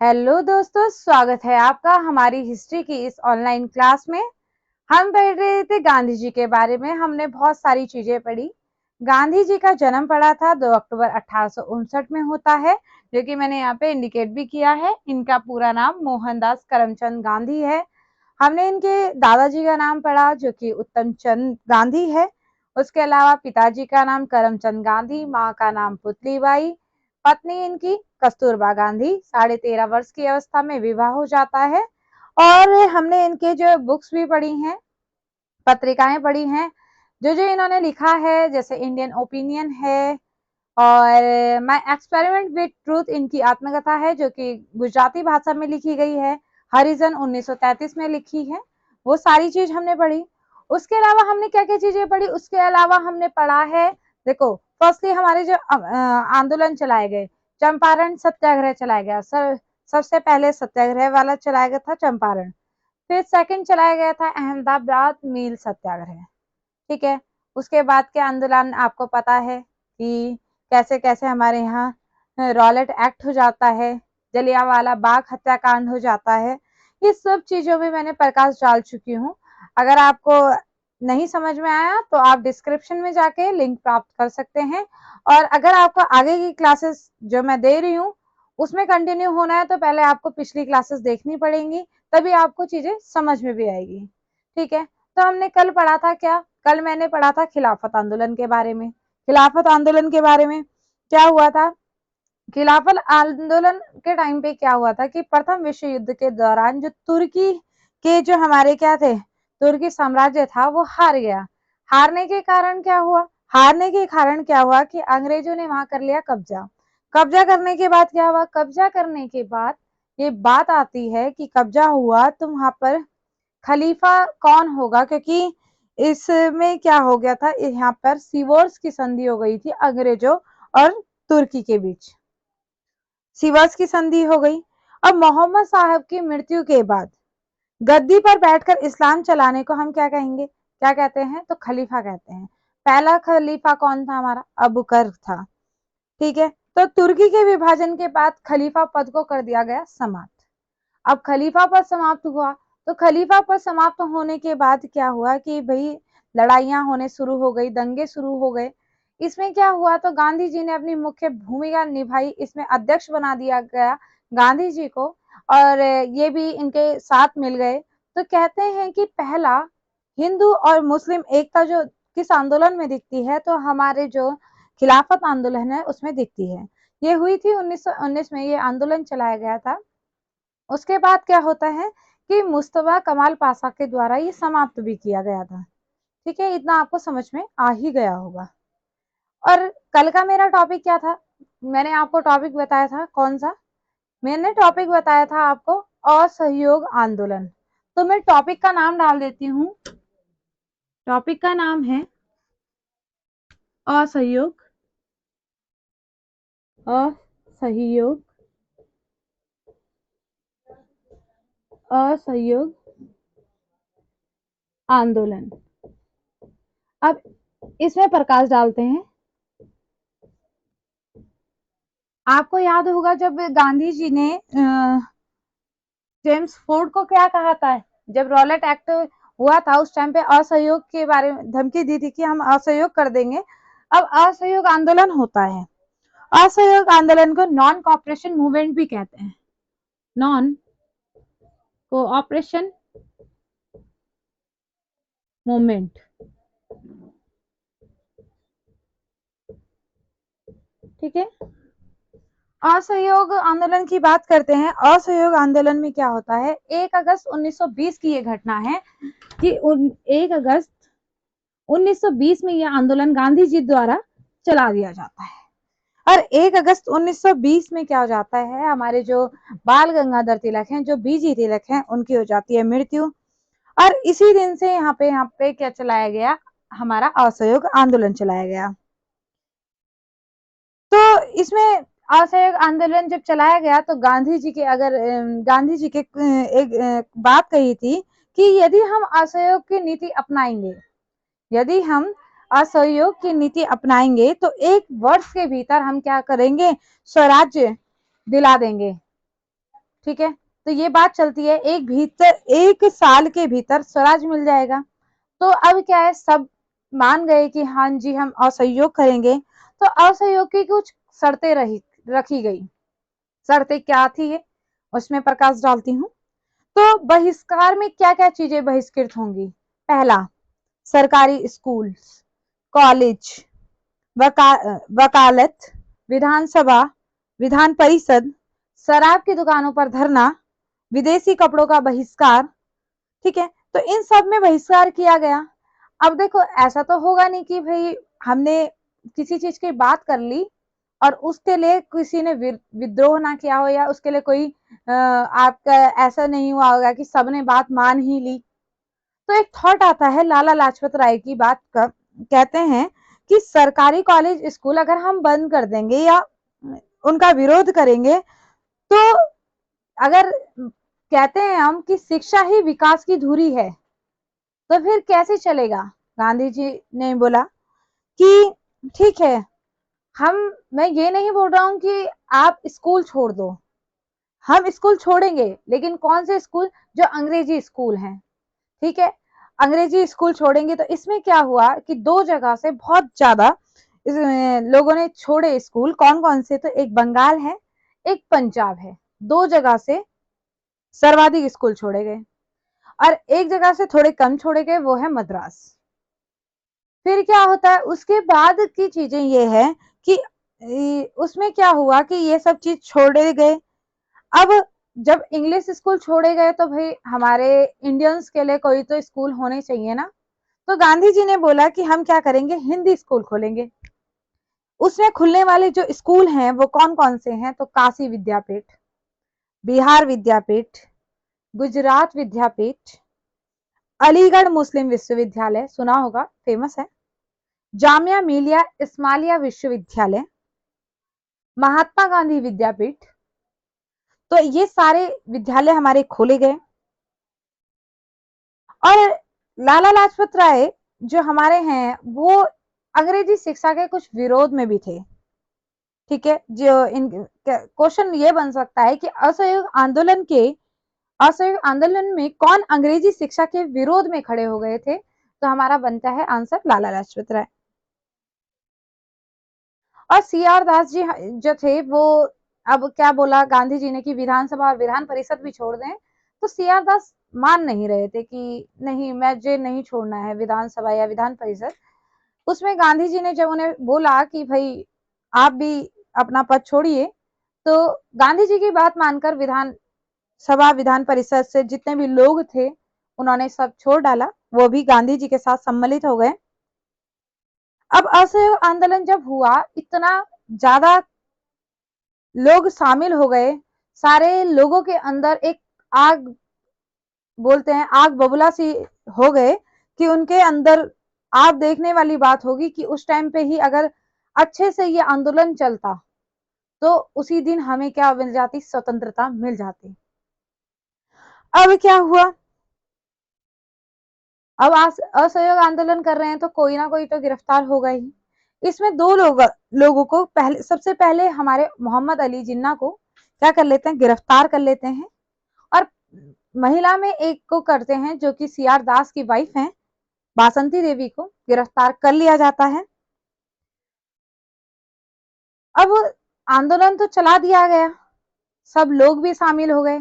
Hello दोस्तों, स्वागत है आपका हमारी हिस्ट्री की इस ऑनलाइन क्लास में। हम पढ़ रहे थे गांधी जी के बारे में। हमने बहुत सारी चीजें पढ़ी। गांधी जी का जन्म पड़ा था 2 अक्टूबर 1859 में होता है, जो कि मैंने यहाँ पे इंडिकेट भी किया है। इनका पूरा नाम मोहनदास करमचंद गांधी है। हमने इनके दादाजी का नाम पढ़ा, जो कि उत्तम चंद गांधी है। उसके अलावा पिताजी का नाम करमचंद गांधी, माँ का नाम पुतलीबाई, पत्नी इनकी कस्तूरबा गांधी। 13.5 वर्ष की अवस्था में विवाह हो जाता है। और हमने इनके जो बुक्स भी पढ़ी हैं, पत्रिकाएं पढ़ी हैं, जो जो इन्होंने लिखा है, जैसे इंडियन ओपिनियन है और माय एक्सपेरिमेंट विद ट्रूथ इनकी आत्मकथा है, जो कि गुजराती भाषा में लिखी गई है। हरिजन 1933 में लिखी है। वो सारी चीज हमने पढ़ी। उसके अलावा हमने क्या क्या चीजें पढ़ी, उसके अलावा हमने पढ़ा है, देखो, फर्स्टली हमारे जो आंदोलन चलाए गए, चंपारण सत्याग्रह चलाया गया। सबसे पहले सत्याग्रह वाला चलाया गया था चंपारण। फिर सेकंड चलाया गया था अहमदाबाद मिल सत्याग्रह। ठीक है। उसके बाद के आंदोलन आपको पता है कि कैसे कैसे हमारे यहाँ रॉलेट एक्ट हो जाता है, जलियांवाला बाग हत्याकांड हो जाता है। ये सब चीजों में मैंने प्रकाश डाल चुकी हूँ। अगर आपको नहीं समझ में आया तो आप डिस्क्रिप्शन में जाके लिंक प्राप्त कर सकते हैं। और अगर आपको आगे की क्लासेस जो मैं दे रही हूँ उसमें कंटिन्यू होना है तो पहले आपको पिछली क्लासेस देखनी पड़ेंगी, तभी आपको चीजें समझ में भी आएगी। ठीक है। तो हमने कल पढ़ा था क्या? कल मैंने पढ़ा था खिलाफत आंदोलन के बारे में। खिलाफत आंदोलन के बारे में क्या हुआ था? खिलाफत आंदोलन के टाइम पे क्या हुआ था कि प्रथम विश्व युद्ध के दौरान जो तुर्की के जो हमारे क्या थे, तुर्की साम्राज्य था, वो हार गया। हारने के कारण क्या हुआ? हारने के कारण क्या हुआ कि अंग्रेजों ने वहां कर लिया कब्जा। कब्जा करने के बाद क्या हुआ? कब्जा करने के बाद ये बात आती है कि कब्जा हुआ तो वहां पर खलीफा कौन होगा, क्योंकि इसमें क्या हो गया था, यहाँ पर सीवर्स की संधि हो गई थी अंग्रेजों और तुर्की के बीच। सीवर्स की संधि हो गई। अब मोहम्मद साहब की मृत्यु के बाद गद्दी पर बैठकर इस्लाम चलाने को हम क्या कहेंगे, क्या कहते हैं? तो खलीफा कहते हैं। पहला खलीफा कौन था? हमारा अबू बकर था। ठीक है। तो तुर्की के विभाजन के बाद खलीफा पद को कर दिया गया समाप्त। अब खलीफा पद समाप्त हुआ तो खलीफा पद समाप्त होने के बाद क्या हुआ कि भाई लड़ाइयां होने शुरू हो गई, दंगे शुरू हो गए। इसमें क्या हुआ तो गांधी जी ने अपनी मुख्य भूमिका निभाई, इसमें अध्यक्ष बना दिया गया गांधी जी को, और ये भी इनके साथ मिल गए। तो कहते हैं कि पहला हिंदू और मुस्लिम एकता जो किस आंदोलन में दिखती है, तो हमारे जो खिलाफत आंदोलन है उसमें दिखती है। ये हुई थी 1919 में, ये आंदोलन चलाया गया था। उसके बाद क्या होता है कि मुस्तफा कमाल पाशा के द्वारा ये समाप्त भी किया गया था। ठीक है, इतना आपको समझ में आ ही गया होगा। और कल का मेरा टॉपिक क्या था? मैंने आपको टॉपिक बताया था कौन सा? मैंने टॉपिक बताया था आपको असहयोग आंदोलन। तो मैं टॉपिक का नाम डाल देती हूँ। टॉपिक का नाम है असहयोग, असहयोग, असहयोग आंदोलन। अब इसमें प्रकाश डालते हैं। आपको याद होगा जब गांधी जी ने जेम्स फोर्ड को क्या कहा था, जब रॉलेट एक्ट हुआ था उस टाइम पे असहयोग के बारे में धमकी दी थी कि हम असहयोग कर देंगे। अब असहयोग आंदोलन होता है। असहयोग आंदोलन को नॉन कॉपरेशन मूवमेंट भी कहते हैं। Non cooperation movement. ठीक है। असहयोग आंदोलन की बात करते हैं। असहयोग आंदोलन में क्या होता है, 1 अगस्त 1920 की ये घटना है कि 1 अगस्त 1920 में यह आंदोलन गांधी जी द्वारा चला दिया जाता है। और 1 अगस्त 1920 में क्या हो जाता है, हमारे जो बाल गंगाधर तिलक हैं, जो बीजी तिलक हैं, उनकी हो जाती है मृत्यु। और इसी दिन से यहाँ पे क्या चलाया गया, हमारा असहयोग आंदोलन चलाया गया। तो इसमें असहयोग आंदोलन जब चलाया गया तो गांधी जी के गांधी जी के एक बात कही थी कि यदि हम असहयोग की नीति अपनाएंगे, यदि हम असहयोग की नीति अपनाएंगे तो 1 वर्ष के भीतर हम क्या करेंगे, स्वराज्य दिला देंगे। ठीक है, तो ये बात चलती है, एक साल के भीतर स्वराज मिल जाएगा। तो अब क्या है, सब मान गए कि हाँ जी हम असहयोग करेंगे। तो असहयोग की कुछ शर्तें रखी गई। शर्तें क्या थी ये, उसमें प्रकाश डालती हूँ। तो बहिष्कार में क्या क्या चीजें बहिष्कृत होंगी। पहला, सरकारी स्कूल, कॉलेज, वका, वकालत, विधानसभा, विधान परिषद, शराब की दुकानों पर धरना, विदेशी कपड़ों का बहिष्कार। ठीक है, तो इन सब में बहिष्कार किया गया। अब देखो, ऐसा तो होगा नहीं कि भाई हमने किसी चीज की बात कर ली और उसके लिए किसी ने विद्रोह ना किया हो, या उसके लिए कोई आपका ऐसा नहीं हुआ होगा कि सबने बात मान ही ली। तो एक थॉट आता है लाला लाजपत राय की बात का, कहते हैं कि सरकारी कॉलेज स्कूल अगर हम बंद कर देंगे या उनका विरोध करेंगे, तो अगर कहते हैं हम कि शिक्षा ही विकास की धुरी है, तो फिर कैसे चलेगा। गांधी जी ने बोला कि ठीक है, हम मैं ये नहीं बोल रहा हूं कि आप स्कूल छोड़ दो, हम स्कूल छोड़ेंगे, लेकिन कौन से स्कूल, जो अंग्रेजी स्कूल हैं। ठीक है, अंग्रेजी स्कूल छोड़ेंगे। तो इसमें क्या हुआ कि दो जगह से बहुत ज्यादा लोगों ने छोड़े स्कूल। कौन कौन से, तो एक बंगाल है, एक पंजाब है। दो जगह से सर्वाधिक स्कूल छोड़े गए, और एक जगह से थोड़े कम छोड़े गए, वो है मद्रास। फिर क्या होता है, उसके बाद की चीजें ये है कि उसमें क्या हुआ कि ये सब चीज छोड़े गए। अब जब इंग्लिश स्कूल छोड़े गए, तो भाई हमारे इंडियंस के लिए कोई तो स्कूल होने चाहिए ना। तो गांधी जी ने बोला कि हम क्या करेंगे, हिंदी स्कूल खोलेंगे। उसमें खुलने वाले जो स्कूल हैं वो कौन कौन से हैं, तो काशी विद्यापीठ, बिहार विद्यापीठ, गुजरात विद्यापीठ, अलीगढ़ मुस्लिम विश्वविद्यालय, सुना होगा, फेमस है, जामिया मिलिया इस्माइलिया विश्वविद्यालय, महात्मा गांधी विद्यापीठ। तो ये सारे विद्यालय हमारे खोले गए। और लाला लाजपत राय जो हमारे हैं, वो अंग्रेजी शिक्षा के कुछ विरोध में भी थे। ठीक है, जो इन क्वेश्चन ये बन सकता है कि असहयोग आंदोलन में कौन अंग्रेजी शिक्षा के विरोध में खड़े हो गए थे। तो हमारा बनता है आंसर लाला लाजपत राय। और सी आर दास जी जो थे, वो अब क्या बोला गांधी जी ने कि विधानसभा और विधान परिषद भी छोड़ दें। तो सी आर दास मान नहीं रहे थे कि नहीं, मुझे नहीं छोड़ना है विधानसभा या विधान परिषद। उसमें गांधी जी ने जब उन्हें बोला कि भाई आप भी अपना पद छोड़िए, तो गांधी जी की बात मानकर विधान सभा विधान परिषद से जितने भी लोग थे, उन्होंने सब छोड़ डाला, वो भी गांधी जी के साथ सम्मिलित हो गए। अब असहयोग आंदोलन जब हुआ, इतना ज्यादा लोग शामिल हो गए, सारे लोगों के अंदर एक आग, बोलते हैं आग बबूला सी हो गए, कि उनके अंदर, आप देखने वाली बात होगी कि उस टाइम पे ही अगर अच्छे से ये आंदोलन चलता, तो उसी दिन हमें क्या मिल जाती, स्वतंत्रता मिल जाती। अब क्या हुआ, अब असहयोग आंदोलन कर रहे हैं, तो कोई ना कोई तो गिरफ्तार होगा ही। इसमें लोगों को सबसे पहले हमारे मोहम्मद अली जिन्ना को क्या कर लेते हैं, गिरफ्तार कर लेते हैं। और महिला में एक को करते हैं, जो कि सी आर दास की वाइफ है, बासंती देवी को गिरफ्तार कर लिया जाता है। अब आंदोलन तो चला दिया गया, सब लोग भी शामिल हो गए।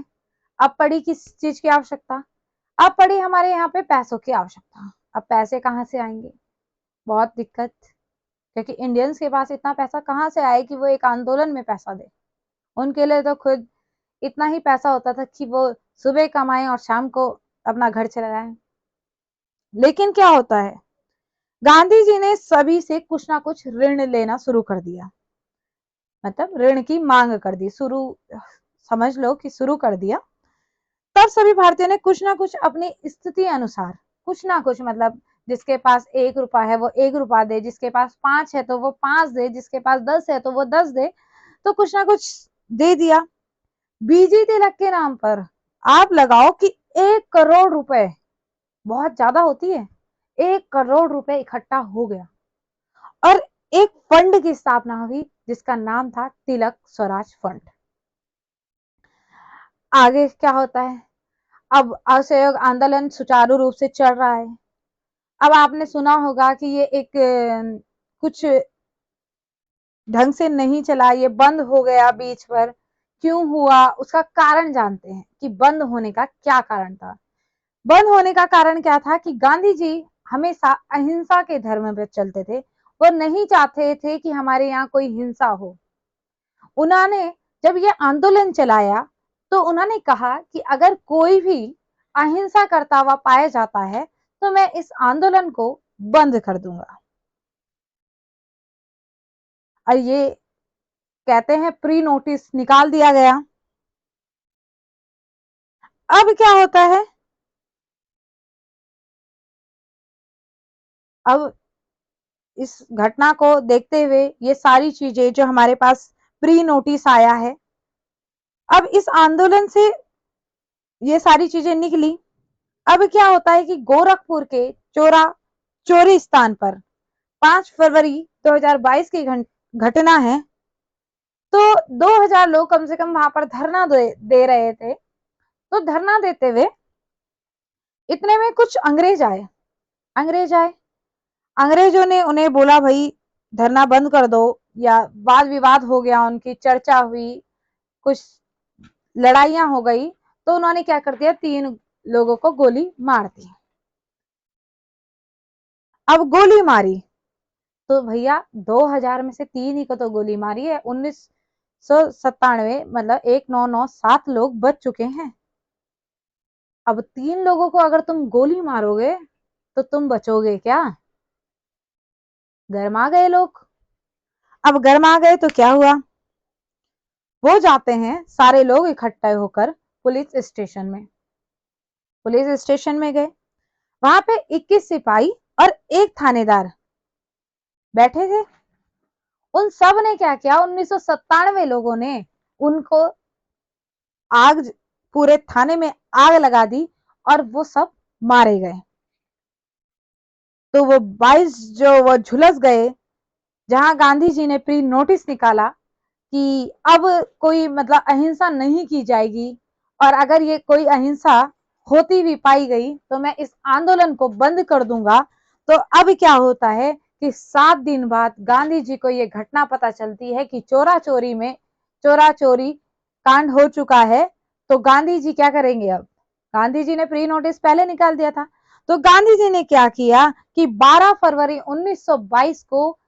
अब पड़ी किस चीज की आवश्यकता, अब पड़ी हमारे यहाँ पे पैसों की आवश्यकता। अब पैसे कहाँ से आएंगे, बहुत दिक्कत, क्योंकि इंडियंस के पास इतना पैसा कहाँ से आए कि वो एक आंदोलन में पैसा दे। उनके लिए तो खुद इतना ही पैसा होता था कि वो सुबह कमाएं और शाम को अपना घर चलाएं। लेकिन क्या होता है, गांधी जी ने सभी से कुछ ना कुछ ऋण लेना शुरू कर दिया, मतलब ऋण की मांग कर दी, शुरू समझ लो कि शुरू कर दिया। तब सभी भारतीयों ने कुछ ना कुछ अपनी स्थिति अनुसार, कुछ ना कुछ, मतलब जिसके पास 1 रुपया है वो 1 रुपया दे, जिसके पास 5 है तो वो 5 दे, जिसके पास 10 है तो वो 10 दे। तो कुछ ना कुछ दे दिया। बीजी तिलक के नाम पर आप लगाओ कि 1 करोड़ रुपए, बहुत ज्यादा होती है, 1 करोड़ रुपए इकट्ठा हो गया। और एक फंड की स्थापना हुई, जिसका नाम था तिलक स्वराज फंड। आगे क्या होता है? अब असहयोग आंदोलन सुचारू रूप से चल रहा है। अब आपने सुना होगा कि ये एक कुछ ढंग से नहीं चला, ये बंद हो गया बीच पर। क्यों हुआ उसका कारण जानते हैं कि बंद होने का क्या कारण था। बंद होने का कारण क्या था कि गांधी जी हमेशा अहिंसा के धर्म पर चलते थे। वो नहीं चाहते थे कि हमारे यहाँ कोई हिंसा हो। उन्होंने जब ये आंदोलन चलाया तो उन्होंने कहा कि अगर कोई भी अहिंसा करता हुआ पाया जाता है तो मैं इस आंदोलन को बंद कर दूंगा। और ये कहते हैं प्री नोटिस निकाल दिया गया। अब क्या होता है? अब इस घटना को देखते हुए ये सारी चीजें जो हमारे पास प्री नोटिस आया है, अब इस आंदोलन से ये सारी चीजें निकली। अब क्या होता है कि गोरखपुर के चोरी स्थान पर 5 फरवरी 2022 की घटना है। तो 2000 लोग कम से कम वहां पर धरना दे रहे थे। तो धरना देते हुए इतने में कुछ अंग्रेज आए। अंग्रेजों ने उन्हें बोला भाई धरना बंद कर दो, या वाद विवाद हो गया, उनकी चर्चा हुई, कुछ लड़ाइयां हो गई। तो उन्होंने क्या कर दिया, 3 लोगों को गोली मार दी। अब गोली मारी तो भैया 2000 में से 3 ही को तो गोली मारी है। 1997 मतलब 1997 लोग बच चुके हैं। अब 3 लोगों को अगर तुम गोली मारोगे तो तुम बचोगे क्या? गरमा गए लोग। अब गरमा गए तो क्या हुआ, वो जाते हैं सारे लोग इकट्ठे होकर पुलिस स्टेशन में गए। वहां पे 21 सिपाही और एक थानेदार बैठे थे। उन सब ने क्या किया, 1997 लोगों ने उनको आग, पूरे थाने में आग लगा दी और वो सब मारे गए। तो वो 22 जो वो झुलस गए। जहां गांधी जी ने प्री नोटिस निकाला कि अब कोई मतलब अहिंसा नहीं की जाएगी, और अगर ये कोई अहिंसा होती भी पाई गई तो मैं इस आंदोलन को बंद कर दूंगा। तो अब क्या होता है कि 7 दिन बाद गांधी जी को ये घटना पता चलती है कि चोरा चोरी कांड हो चुका है। तो गांधी जी क्या करेंगे? अब गांधी जी ने प्री नोटिस पहले निकाल दिया था। तो गांधी जी ने क्या किया कि 12 फरवरी 1922 को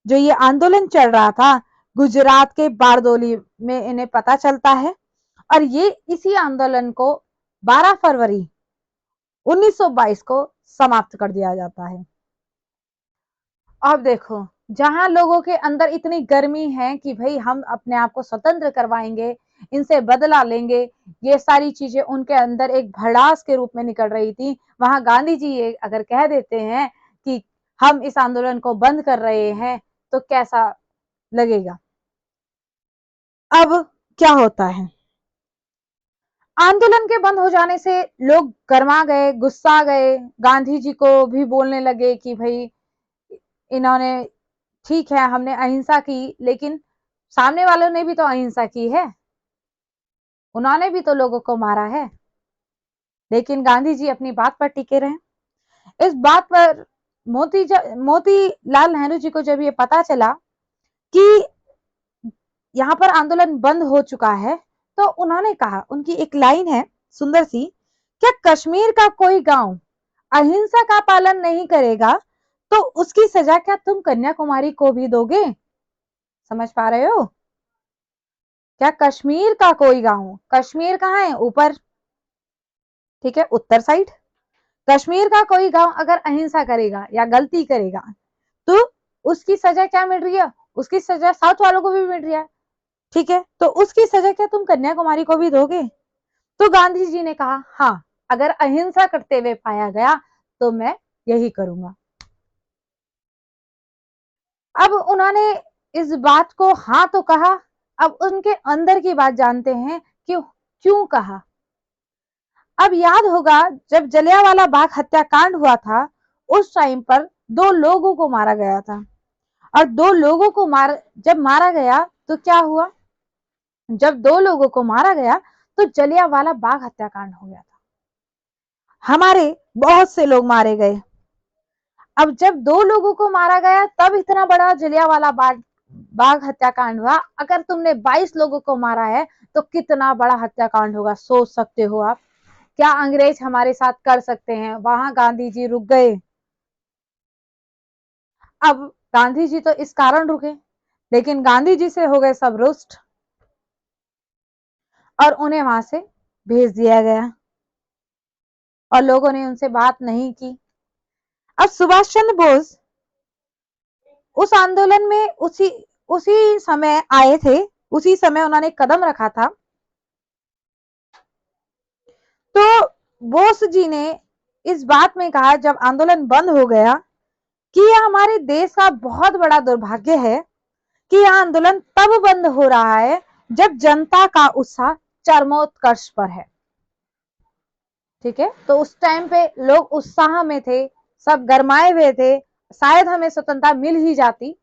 जो ये आंदोलन चल रहा था गुजरात के बारदोली में, इन्हें पता चलता है। और ये इसी आंदोलन को 12 फरवरी 1922 को समाप्त कर दिया जाता है। अब देखो, जहां लोगों के अंदर इतनी गर्मी है कि भाई हम अपने आप को स्वतंत्र करवाएंगे, इनसे बदला लेंगे, ये सारी चीजें उनके अंदर एक भड़ास के रूप में निकल रही थी। वहां गांधी जी ये अगर कह देते हैं कि हम इस आंदोलन को बंद कर रहे हैं तो कैसा लगेगा। अब क्या होता है, आंदोलन के बंद हो जाने से लोग गर्मा गए, गुस्सा गए, गांधी जी को भी बोलने लगे कि भाई इन्होंने, ठीक है हमने अहिंसा की, लेकिन सामने वालों ने भी तो अहिंसा की है, उन्होंने भी तो लोगों को मारा है। लेकिन गांधी जी अपनी बात पर टिके रहे। इस बात पर मोतीलाल नेहरू जी को जब ये पता चला कि यहाँ पर आंदोलन बंद हो चुका है, तो उन्होंने कहा, उनकी एक लाइन है सुंदर सी, क्या कश्मीर का कोई गांव अहिंसा का पालन नहीं करेगा तो उसकी सजा क्या तुम कन्याकुमारी को भी दोगे? समझ पा रहे हो? क्या कश्मीर का कोई गांव, कश्मीर कहाँ है? ऊपर, ठीक है, उत्तर साइड। कश्मीर का कोई गांव अगर अहिंसा करेगा या गलती करेगा तो उसकी सजा क्या मिल रही है? उसकी सजा साउथ वालों को भी मिल रही है, ठीक है, तो उसकी सजा क्या तुम कन्याकुमारी को भी दोगे? तो गांधी जी ने कहा, हाँ, अगर अहिंसा करते हुए पाया गया तो मैं यही करूंगा। अब उन्होंने इस बात को हाँ तो कहा। अब उनके अंदर की बात जानते हैं कि क्यों कहा। अब याद होगा जब जलियांवाला बाग हत्याकांड हुआ था, उस टाइम पर 2 लोगों को मारा गया था। और 2 लोगों को जब मारा गया तो क्या हुआ, जब 2 लोगों को मारा गया तो जलियांवाला बाग हत्याकांड हो गया था। हमारे बहुत से लोग मारे गए। अब जब 2 लोगों को मारा गया तब इतना बड़ा जलियांवाला बाग हत्याकांड हुआ। अगर तुमने 22 लोगों को मारा है तो कितना बड़ा हत्याकांड होगा, सोच सकते हो आप। क्या अंग्रेज हमारे साथ कर सकते हैं? वहां गांधी जी रुक गए। अब गांधी जी तो इस कारण रुके, लेकिन गांधी जी से हो गए सब रुष्ट और उन्हें वहां से भेज दिया गया और लोगों ने उनसे बात नहीं की। अब सुभाष चंद्र बोस उस आंदोलन में उसी उसी समय आए थे, उसी समय उन्होंने कदम रखा था। तो बोस जी ने इस बात में कहा जब आंदोलन बंद हो गया कि यह हमारे देश का बहुत बड़ा दुर्भाग्य है कि यह आंदोलन तब बंद हो रहा है जब जनता का उत्साह चरमोत्कर्ष पर है। ठीक है, तो उस टाइम पे लोग उत्साह में थे, सब गरमाए हुए थे, शायद हमें स्वतंत्रता मिल ही जाती,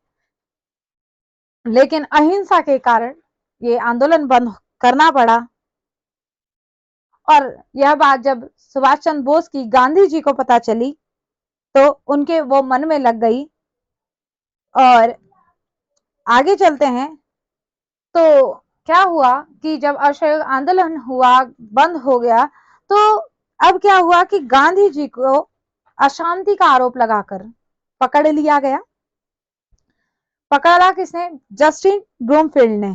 लेकिन अहिंसा के कारण ये आंदोलन बंद करना पड़ा। और यह बात जब सुभाष चंद्र बोस की गांधी जी को पता चली तो उनके वो मन में लग गई। और आगे चलते हैं तो क्या हुआ कि जब असहयोग आंदोलन हुआ, बंद हो गया, तो अब क्या हुआ कि गांधी जी को अशांति का आरोप लगाकर पकड़ लिया गया। पकड़ा किसने? जस्टिन ब्रूमफील्ड ने।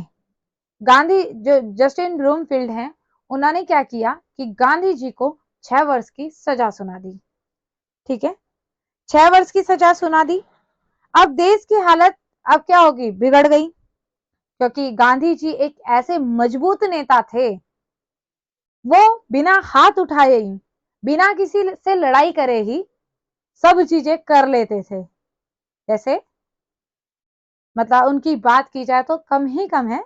गांधी जो जस्टिन ब्रूमफील्ड हैं, उन्होंने क्या किया कि गांधी जी को 6 वर्ष की सजा सुना दी। ठीक है, 6 वर्ष की सजा सुना दी। अब देश की हालत अब क्या होगी? बिगड़ गई, क्योंकि गांधी जी एक ऐसे मजबूत नेता थे, वो बिना हाथ उठाए ही, बिना किसी से लड़ाई करे ही सब चीजें कर लेते थे। जैसे मतलब उनकी बात की जाए तो कम ही कम है।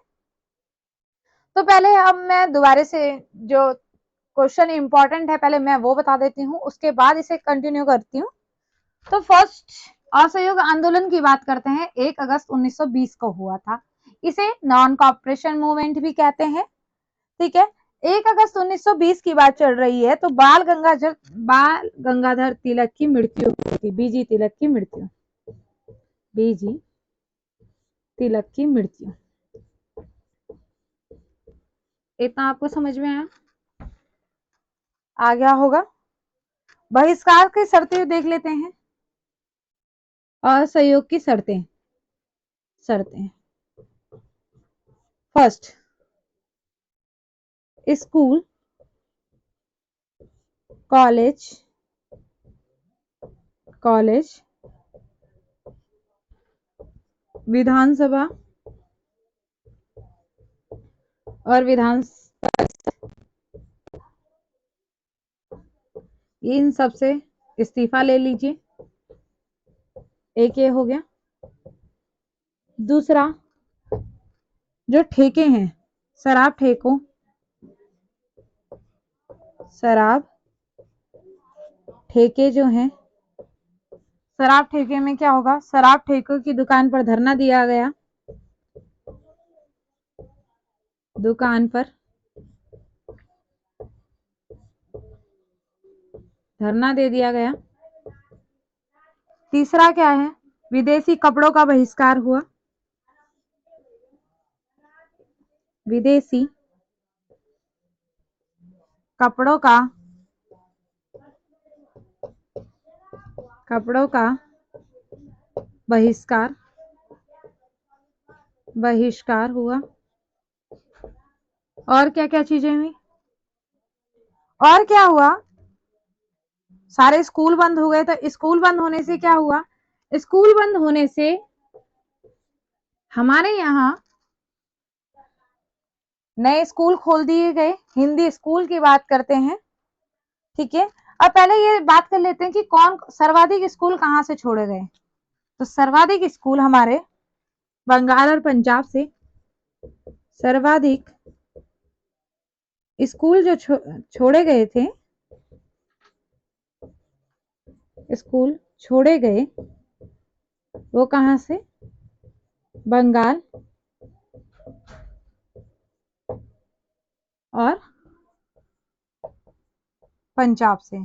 तो पहले अब मैं दोबारा से जो क्वेश्चन इंपॉर्टेंट है पहले मैं वो बता देती हूँ, उसके बाद इसे कंटिन्यू करती हूँ। तो फर्स्ट असहयोग आंदोलन की बात करते हैं, 1 अगस्त 1920 को हुआ था। इसे नॉन कॉपरेशन मूवमेंट भी कहते हैं। ठीक है, 1 अगस्त 1920 की बात चल रही है तो बाल गंगाधर तिलक की मृत्यु हुई थी। बीजी तिलक की मृत्यु, बीजी तिलक की मृत्यु। इतना आपको समझ में आया? आ गया होगा। बहिष्कार की शर्तें देख लेते हैं। असहयोग की शर्तें शर्तें फर्स्ट, स्कूल, कॉलेज विधानसभा और विधान, इन सब से इस्तीफा ले लीजिए। एक ये हो गया। दूसरा, जो ठेके हैं, शराब ठेकों, शराब ठेके जो हैं, शराब ठेके में क्या होगा? शराब ठेकों की दुकान पर धरना दिया गया, दुकान पर धरना दे दिया गया। तीसरा क्या है? विदेशी कपड़ों का बहिष्कार हुआ। विदेशी कपड़ों का बहिष्कार हुआ। और क्या क्या चीजें हुई? और क्या हुआ? सारे स्कूल बंद हो गए। तो स्कूल बंद होने से क्या हुआ? स्कूल बंद होने से हमारे यहाँ नए स्कूल खोल दिए गए। हिंदी स्कूल की बात करते हैं। ठीक है, अब पहले ये बात कर लेते हैं कि कौन सर्वाधिक स्कूल कहाँ से छोड़े गए। तो सर्वाधिक स्कूल हमारे बंगाल और पंजाब से सर्वाधिक स्कूल जो छोड़े गए थे, स्कूल छोड़े गए वो कहाँ से? बंगाल और पंजाब से।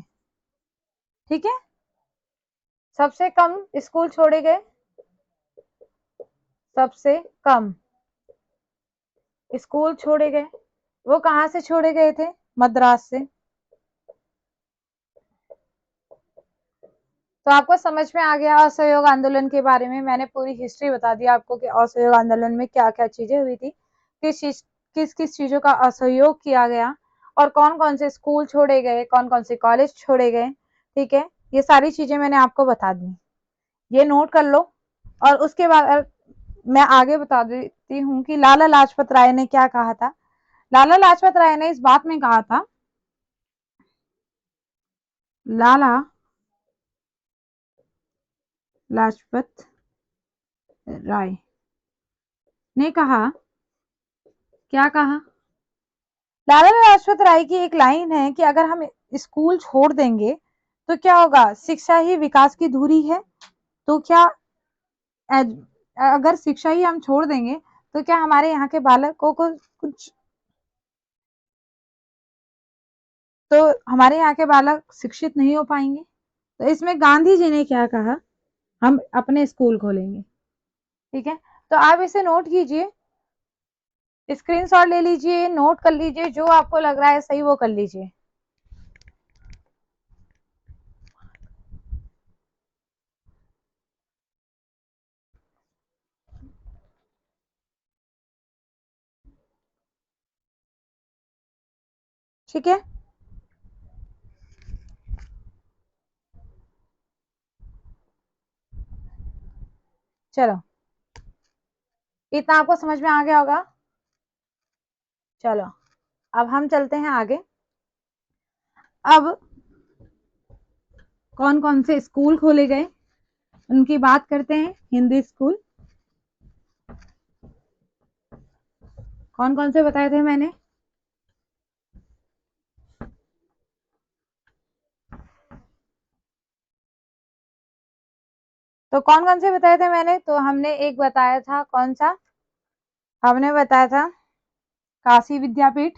ठीक है। सबसे कम स्कूल छोड़े गए, सबसे कम स्कूल छोड़े गए, वो कहाँ से छोड़े गए थे? मद्रास से। तो आपको समझ में आ गया असहयोग आंदोलन के बारे में। मैंने पूरी हिस्ट्री बता दी आपको कि असहयोग आंदोलन में क्या क्या चीजें हुई थी, किस किस चीजों का असहयोग किया गया, और कौन कौन से स्कूल छोड़े गए, कौन कौन से कॉलेज छोड़े गए। ठीक है, ये सारी चीजें मैंने आपको बता दी, ये नोट कर लो। और उसके बाद मैं आगे बता देती हूँ कि लाला लाजपत राय ने क्या कहा था। लाला लाजपत राय ने इस बात में कहा था, लाला लाजपत राय ने कहा, क्या कहा? लाला लाजपत राय की एक लाइन है कि अगर हम स्कूल छोड़ देंगे तो क्या होगा? शिक्षा ही विकास की धुरी है। तो क्या अगर शिक्षा ही हम छोड़ देंगे तो क्या हमारे यहाँ के बालकों को कुछ, तो हमारे यहाँ के बालक शिक्षित नहीं हो पाएंगे। तो इसमें गांधी जी ने क्या कहा? हम अपने स्कूल खोलेंगे। ठीक है, तो आप इसे नोट कीजिए, स्क्रीनशॉट ले लीजिए, नोट कर लीजिए, जो आपको लग रहा है सही वो कर लीजिए। ठीक है, चलो, इतना आपको समझ में आ गया होगा। चलो, अब हम चलते हैं आगे। अब कौन कौन से स्कूल खोले गए उनकी बात करते हैं। हिंदी स्कूल कौन कौन से बताए थे मैंने? तो कौन कौन से बताए थे मैंने? तो हमने एक बताया था, कौन सा? हमने बताया था काशी विद्यापीठ,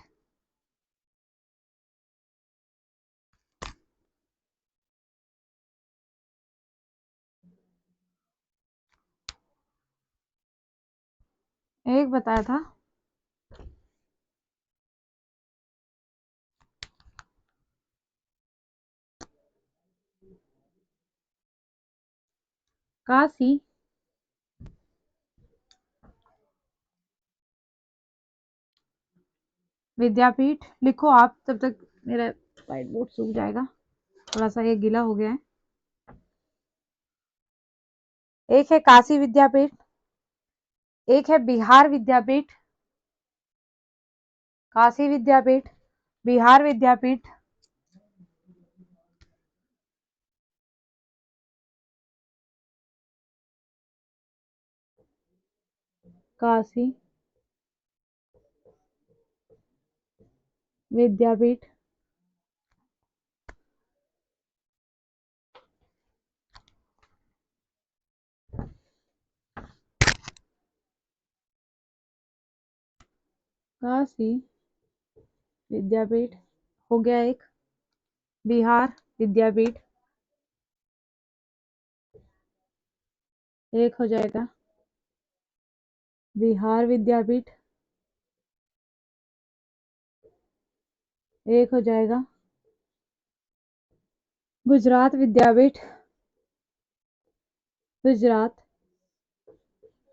एक बताया था काशी विद्यापीठ। लिखो आप तब तक, मेरा व्हाइट बोर्ड सूख जाएगा, थोड़ा सा ये गीला हो गया है। एक है काशी विद्यापीठ, एक है बिहार विद्यापीठ, काशी विद्यापीठ, बिहार विद्यापीठ, काशी विद्यापीठ, काशी विद्यापीठ हो गया एक। बिहार विद्यापीठ एक हो जाएगा, बिहार विद्यापीठ एक हो जाएगा, गुजरात विद्यापीठ, गुजरात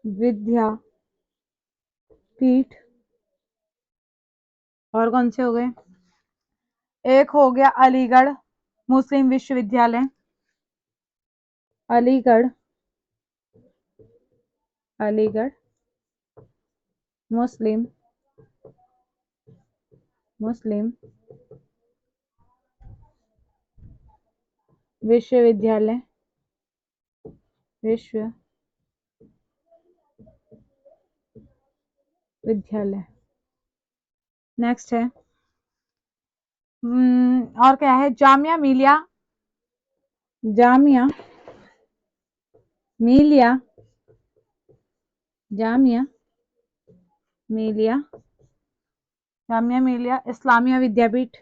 विद्यापीठ। और कौन से हो गए? एक हो गया अलीगढ़ मुस्लिम विश्वविद्यालय, अलीगढ़, अलीगढ़ मुस्लिम, मुस्लिम विश्वविद्यालय, विश्वविद्यालय। नेक्स्ट है और क्या है? जामिया मिलिया, जामिया मिलिया, जामिया मिलिया, जामिया मिलिया इस्लामिया विद्यापीठ,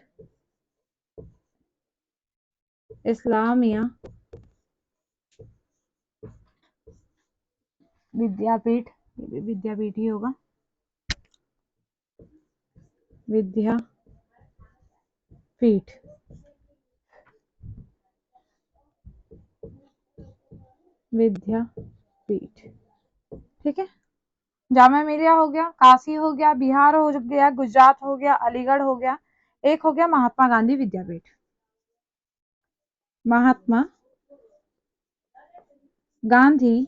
इस्लामिया विद्यापीठ, ये भी विद्यापीठ ही होगा, विद्यापीठ। विद्यापीठ, ठीक है। जामिया मिलिया हो गया, काशी हो गया, बिहार हो गया, गुजरात हो गया, अलीगढ़ हो गया, एक हो गया महात्मा गांधी विद्यापीठ। महात्मा गांधी,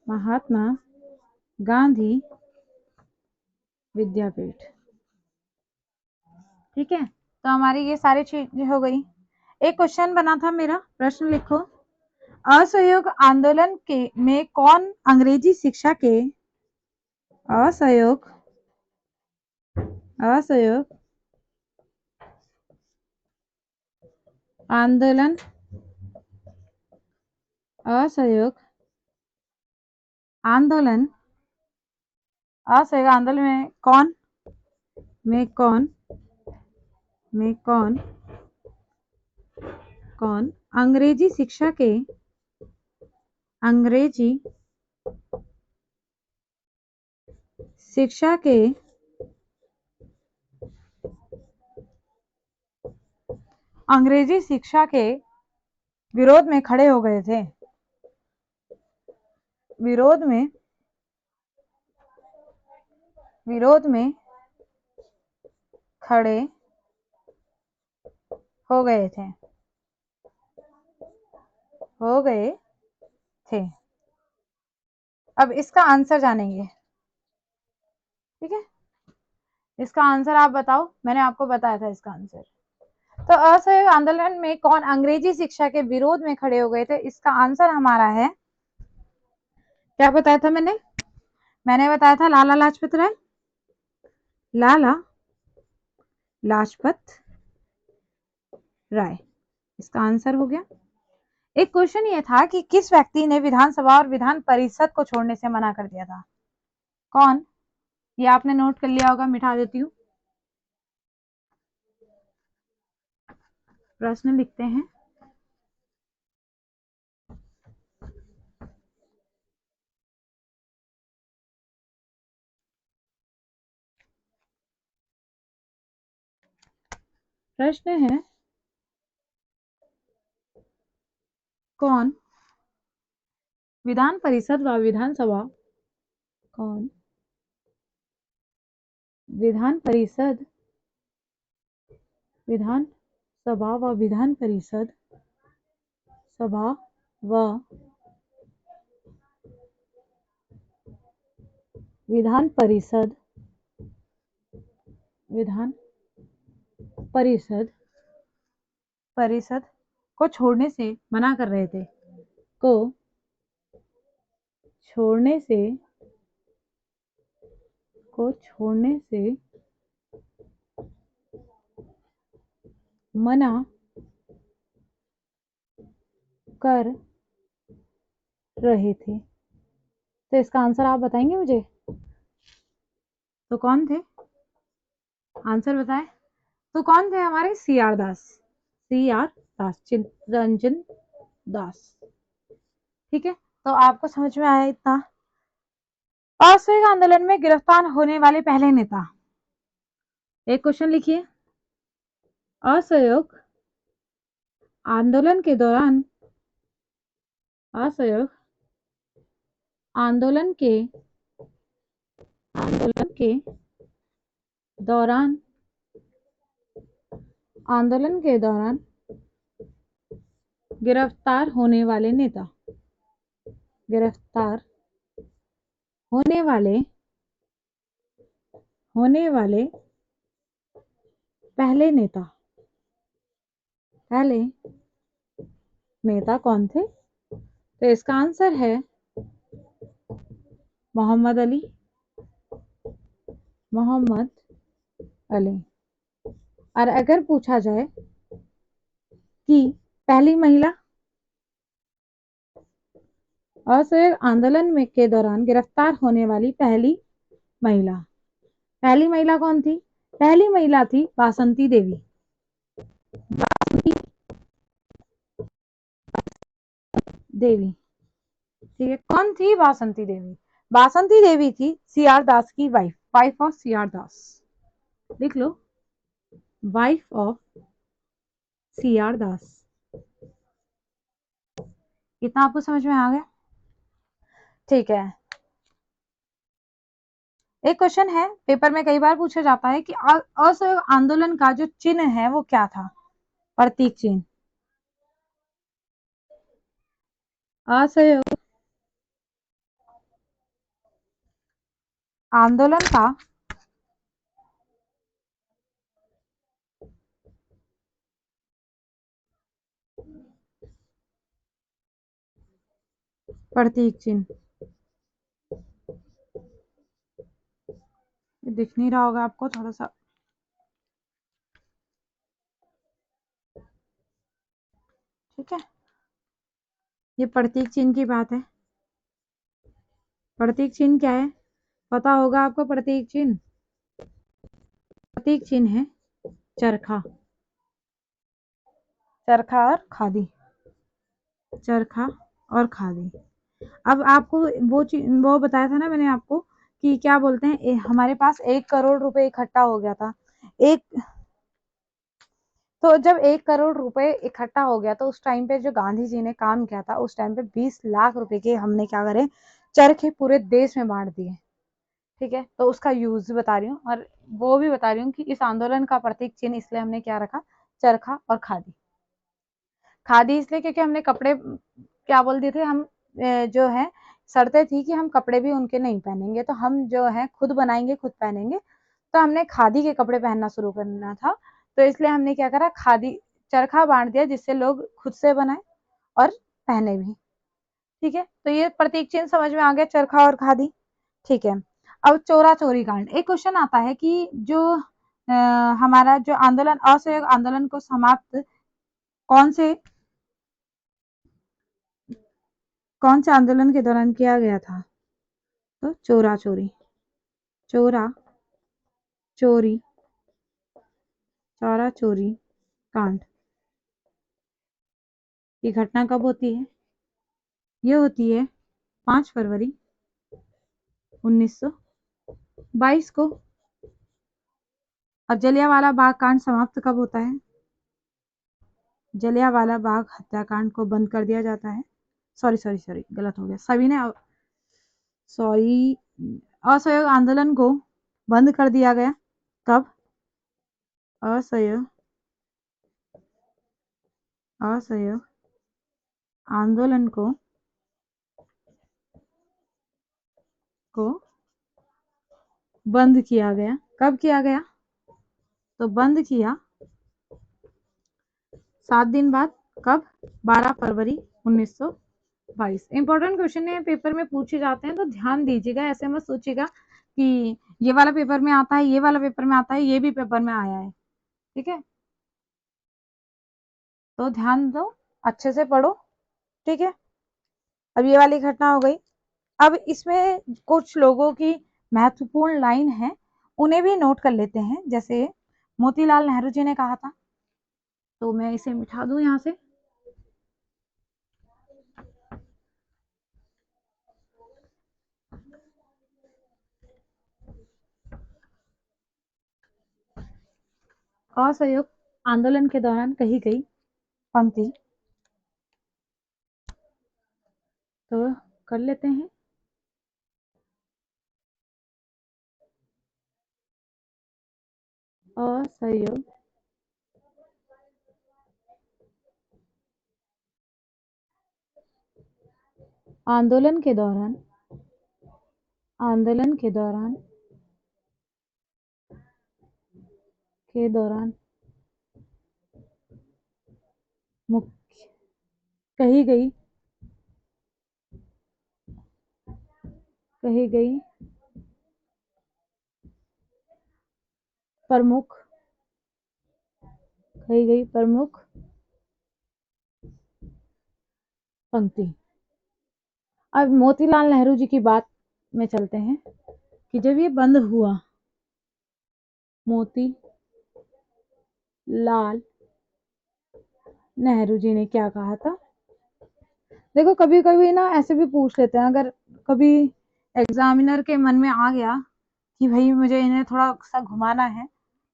महात्मा गांधी विद्यापीठ, ठीक है। तो हमारी ये सारी चीजें हो गई। एक क्वेश्चन बना था मेरा, प्रश्न लिखो। असहयोग आंदोलन के में कौन अंग्रेजी शिक्षा के असहयोग असहयोग आंदोलन असहयोग आंदोलन असहयोग आंदोलन में कौन अंग्रेजी शिक्षा के अंग्रेजी शिक्षा के विरोध में खड़े हो गए थे, विरोध में खड़े हो गए थे। अब इसका आंसर जानेंगे, ठीक है। इसका आंसर आप बताओ, मैंने आपको बताया था इसका आंसर। तो असहयोग आंदोलन में कौन अंग्रेजी शिक्षा के विरोध में खड़े हो गए थे, इसका आंसर हमारा है, क्या बताया था मैंने बताया था लाला लाजपत राय, लाला लाजपत राय, इसका आंसर हो गया। एक क्वेश्चन ये था कि किस व्यक्ति ने विधानसभा और विधान परिषद को छोड़ने से मना कर दिया था, कौन? ये आपने नोट कर लिया होगा, मिटा देती हूँ। प्रश्न लिखते हैं। प्रश्न है, कौन विधान परिषद व विधानसभा, कौन विधान परिषद, विधानसभा व विधान परिषद, सभा व विधान परिषद, परिषद को छोड़ने से मना कर रहे थे, को छोड़ने से मना कर रहे थे। तो इसका आंसर आप बताएंगे मुझे, तो कौन थे? आंसर बताएं। तो कौन थे हमारे? सी आर दास, चित्तरंजन दास, ठीक है। तो आपको समझ में आया इतना। असहयोग आंदोलन में गिरफ्तार होने वाले पहले नेता, एक क्वेश्चन लिखिए। असहयोग आंदोलन के दौरान, असहयोग आंदोलन के दौरान गिरफ्तार होने वाले नेता, गिरफ्तार होने वाले पहले नेता कौन थे? तो इसका आंसर है मोहम्मद अली, और अगर पूछा जाए कि पहली महिला, असहयोग आंदोलन में के दौरान गिरफ्तार होने वाली पहली महिला कौन थी? पहली महिला थी बासंती देवी, देवी। ठीक है, कौन थी बासंती देवी? बासंती देवी थी सी आर दास की wife, wife of C R Das. लिख लो, wife of C R Das. इतना आपको समझ में आ गया? ठीक है, एक क्वेश्चन है पेपर में कई बार पूछा जाता है कि असहयोग आंदोलन का जो चिन्ह है वो क्या था? प्रतीक चिन्ह। असहयोग आंदोलन का प्रतीक चिन्ह, दिख नहीं रहा होगा आपको, थोड़ा सा। ठीक है, ये प्रतीक चिन्ह की बात है। प्रतीक चिन्ह क्या है पता होगा आपको? प्रतीक चिन्ह, प्रतीक चिन्ह है चरखा, चरखा और खादी, चरखा और खादी। अब आपको वो बताया था ना मैंने आपको कि क्या बोलते हैं, हमारे पास 1 करोड़ रुपए इकट्ठा हो गया था। एक तो जब 1 करोड़ रुपए इकट्ठा हो गया तो उस टाइम पे जो गांधी जी ने काम किया था, उस टाइम पे 20 लाख रुपए के हमने क्या करे, चरखे पूरे देश में बांट दिए। ठीक है, तो उसका यूज बता रही हूँ, और वो भी बता रही हूँ कि इस आंदोलन का प्रतीक चिन्ह इसलिए हमने क्या रखा, चरखा और खादी। खादी इसलिए क्योंकि हमने कपड़े क्या बोल दिए थे हम, जो है शर्तें थी कि हम कपड़े भी उनके नहीं पहनेंगे, तो हम जो है खुद बनाएंगे खुद पहनेंगे। तो हमने खादी के कपड़े पहनना शुरू करना था, तो इसलिए हमने क्या करा, खादी चरखा बांट दिया जिससे लोग खुद से बनाए और पहने भी। ठीक है, तो ये प्रतीक चिन्ह समझ में आ गया, चरखा और खादी। ठीक है, अब चोरा चोरी कांड। एक क्वेश्चन आता है कि जो हमारा जो आंदोलन, असहयोग आंदोलन को समाप्त कौन से कौन से आंदोलन के दौरान किया गया था? तो चोरा चोरी, चोरा चोरी, चोरा चोरी कांड। ये घटना कब होती है? ये होती है 5 फरवरी 1922 को। और जलियांवाला बाग कांड समाप्त कब होता है? जलियांवाला बाग हत्याकांड को बंद कर दिया जाता है। सॉरी सॉरी सॉरी, गलत हो गया, सभी ने सॉरी, असहयोग आंदोलन को बंद कर दिया गया कब? असहयोग असहयोग आंदोलन को बंद किया गया, कब किया गया? तो बंद किया 7 दिन बाद, कब? 12 फरवरी 1922। इंपॉर्टेंट क्वेश्चन है, पेपर में पूछे जाते हैं तो ध्यान दीजिएगा, ऐसे मत सोचिएगा कि ये वाला पेपर में आता है, ये वाला पेपर में आता है, ये भी पेपर में आया है। ठीक है, तो ध्यान दो, अच्छे से पढ़ो। ठीक है, अब ये वाली घटना हो गई। अब इसमें कुछ लोगों की महत्वपूर्ण लाइन है, उन्हें भी नोट कर लेते हैं। जैसे मोतीलाल नेहरू जी ने कहा था, तो मैं इसे मिटा दूं यहाँ से। असहयोग आंदोलन के दौरान कही गई पंक्ति, तो कर लेते हैं। असहयोग आंदोलन के दौरान, आंदोलन के दौरान मुख्य कही गई, कही गई प्रमुख, कही गई प्रमुख पंक्ति। अब मोतीलाल नेहरू जी की बात में चलते हैं कि जब ये बंद हुआ, मोती लाल नेहरू जी ने क्या कहा था? देखो कभी कभी ना ऐसे भी पूछ लेते हैं, अगर कभी एग्जामिनर के मन में आ गया कि भाई मुझे इन्हें थोड़ा सा घुमाना है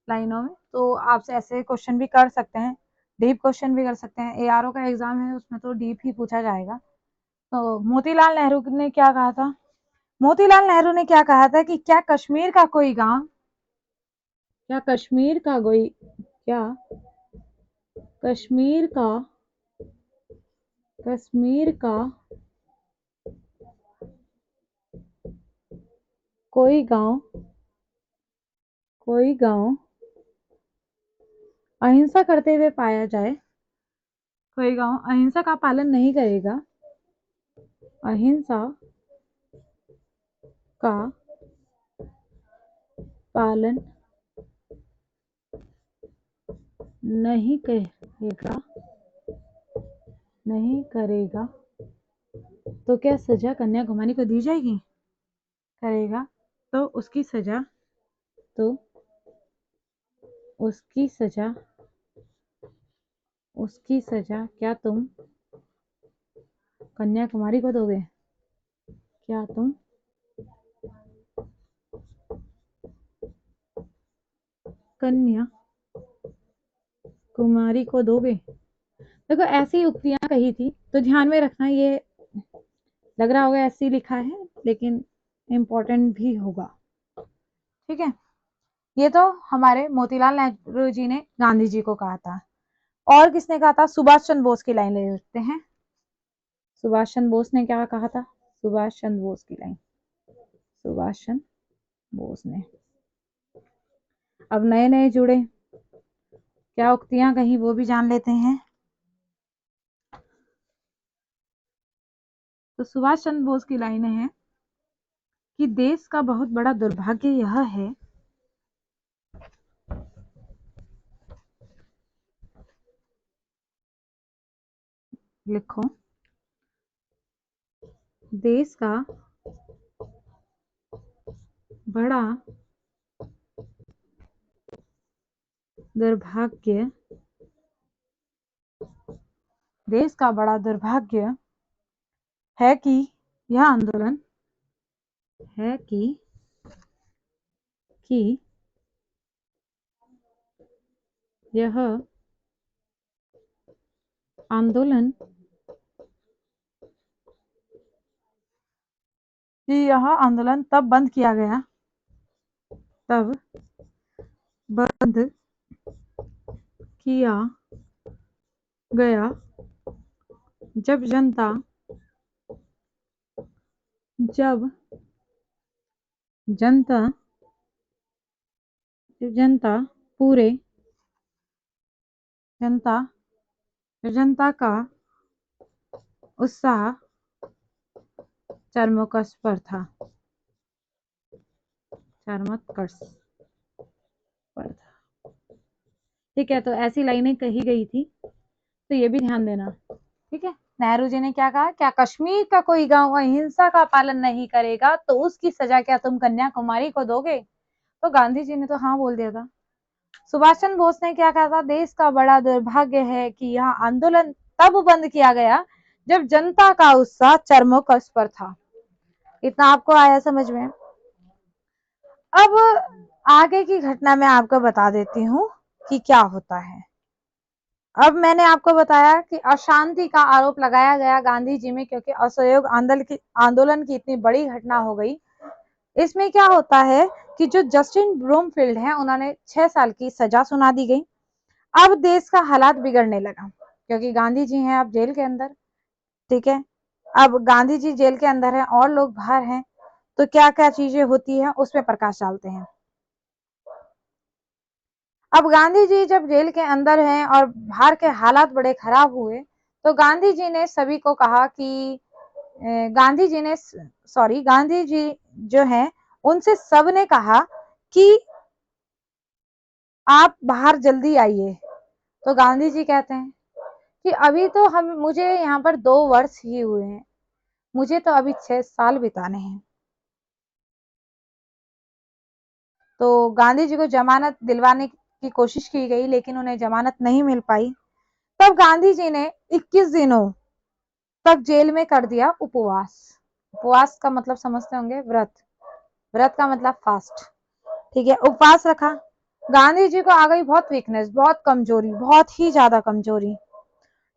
लाइनों में, तो आपसे ऐसे क्वेश्चन भी कर सकते हैं, डीप क्वेश्चन भी कर सकते हैं। एआरओ का एग्जाम है, उसमें तो डीप ही पूछा जाएगा। तो मोतीलाल नेहरू ने क्या कहा था? मोतीलाल नेहरू ने क्या कहा था कि क्या कश्मीर का कोई गांव, क्या कश्मीर का कोई, क्या कश्मीर का, कश्मीर का कोई गांव, कोई गांव अहिंसा करते हुए पाया जाए, कोई गांव अहिंसा का पालन नहीं करेगा, अहिंसा का पालन नहीं करेगा, नहीं करेगा, तो क्या सजा कन्याकुमारी को दी जाएगी? करेगा तो उसकी सजा, तो उसकी सजा, उसकी सजा क्या तुम कन्याकुमारी को दोगे? क्या तुम कन्याकुमारी को दोगे? देखो ऐसी उक्तियां कही थी, तो ध्यान में रखना, ये लग रहा होगा ऐसे ही लिखा है, लेकिन इम्पोर्टेंट भी होगा। ठीक है, ये तो हमारे मोतीलाल नेहरू जी ने गांधी जी को कहा था। और किसने कहा था? सुभाष चंद्र बोस की लाइन ले लेते हैं। सुभाष चंद्र बोस ने क्या कहा था? सुभाष चंद्र बोस की लाइन, सुभाष चंद्र बोस ने। अब नए नए जुड़े, क्या उक्तियां कहीं वो भी जान लेते हैं। तो सुभाष चंद्र बोस की लाइनें हैं कि देश का बहुत बड़ा दुर्भाग्य यह है, लिखो, देश का बड़ा दुर्भाग्य, देश का बड़ा दुर्भाग्य है कि यह आंदोलन है कि यह आंदोलन, कि यह आंदोलन तब बंद किया गया, तब बंद किया गया जब जनता, जब जनता, जब जनता पूरे, जनता, जनता का उत्साह चरमोत्कर्ष पर था, चरमोत्कर्ष पर था। ठीक है, तो ऐसी लाइनें कही गई थी, तो ये भी ध्यान देना। ठीक है, नेहरू जी ने क्या कहा? क्या कश्मीर का कोई गांव अहिंसा का पालन नहीं करेगा तो उसकी सजा क्या तुम कन्याकुमारी को दोगे? तो गांधी जी ने तो हाँ बोल दिया था। सुभाष चंद्र बोस ने क्या कहा था? देश का बड़ा दुर्भाग्य है कि यह आंदोलन तब बंद किया गया जब जनता का उत्साह चरमोत्कर्ष पर था। इतना आपको आया समझ में? अब आगे की घटना मैं आपको बता देती हूँ कि क्या होता है। अब मैंने आपको बताया कि अशांति का आरोप लगाया गया गांधी जी में, क्योंकि असहयोग आंदोलन की इतनी बड़ी घटना हो गई। इसमें क्या होता है कि जो जस्टिन ब्रूमफील्ड है, उन्होंने 6 साल की सजा सुना दी गई। अब देश का हालात बिगड़ने लगा, क्योंकि गांधी जी हैं अब जेल के अंदर। ठीक है, अब गांधी जी जेल के अंदर हैं और लोग बाहर हैं, तो क्या क्या चीजें होती हैं उस पर प्रकाश डालते हैं। अब गांधी जी जब जेल के अंदर हैं और बाहर के हालात बड़े खराब हुए, तो गांधी जी ने सभी को कहा कि गांधी जी जो हैं उनसे सबने कहा कि आप बाहर जल्दी आइए। तो गांधी जी कहते हैं कि अभी तो मुझे यहाँ पर 2 वर्ष ही हुए हैं, मुझे तो अभी 6 साल बिताने हैं। तो गांधी जी को जमानत दिलवाने की कोशिश की गई, लेकिन उन्हें जमानत नहीं मिल पाई। तब गांधी जी ने 21 दिनों तक जेल में कर दिया उपवास। उपवास का मतलब समझते होंगे, व्रत। व्रत का मतलब फास्ट। ठीक है, उपवास रखा। गांधी जी को आ गई बहुत वीकनेस, बहुत कमजोरी, बहुत ही ज्यादा कमजोरी।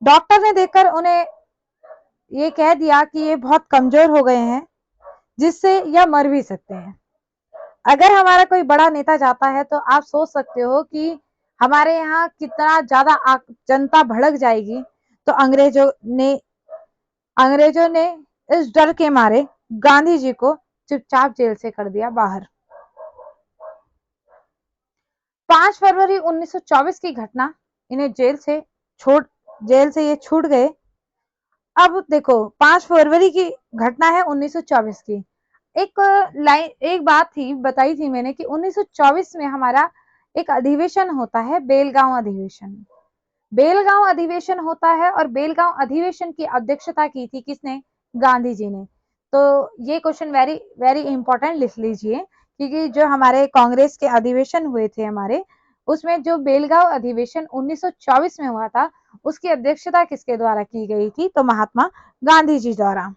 डॉक्टर ने देखकर उन्हें ये कह दिया कि ये बहुत कमजोर हो गए हैं, जिससे यह मर भी सकते हैं। अगर हमारा कोई बड़ा नेता जाता है तो आप सोच सकते हो कि हमारे यहाँ कितना ज्यादा जनता भड़क जाएगी। तो अंग्रेजों ने इस डर के मारे गांधी जी को चुपचाप जेल से कर दिया बाहर। 5 फरवरी 1924 की घटना, इन्हें जेल से ये छूट गए। अब देखो, 5 फरवरी की घटना है 1924 की। एक बात थी, बताई थी मैंने कि 1924 में हमारा एक अधिवेशन होता है, बेलगांव अधिवेशन। बेलगांव अधिवेशन होता है और बेलगांव अधिवेशन की अध्यक्षता की थी किसने? गांधी जी ने। तो ये क्वेश्चन वेरी वेरी इंपॉर्टेंट लिख लीजिए, क्योंकि जो हमारे कांग्रेस के अधिवेशन हुए थे हमारे, उसमें जो बेलगांव अधिवेशन 1924 में हुआ था, उसकी अध्यक्षता किसके द्वारा की गई थी? तो महात्मा गांधी जी द्वारा।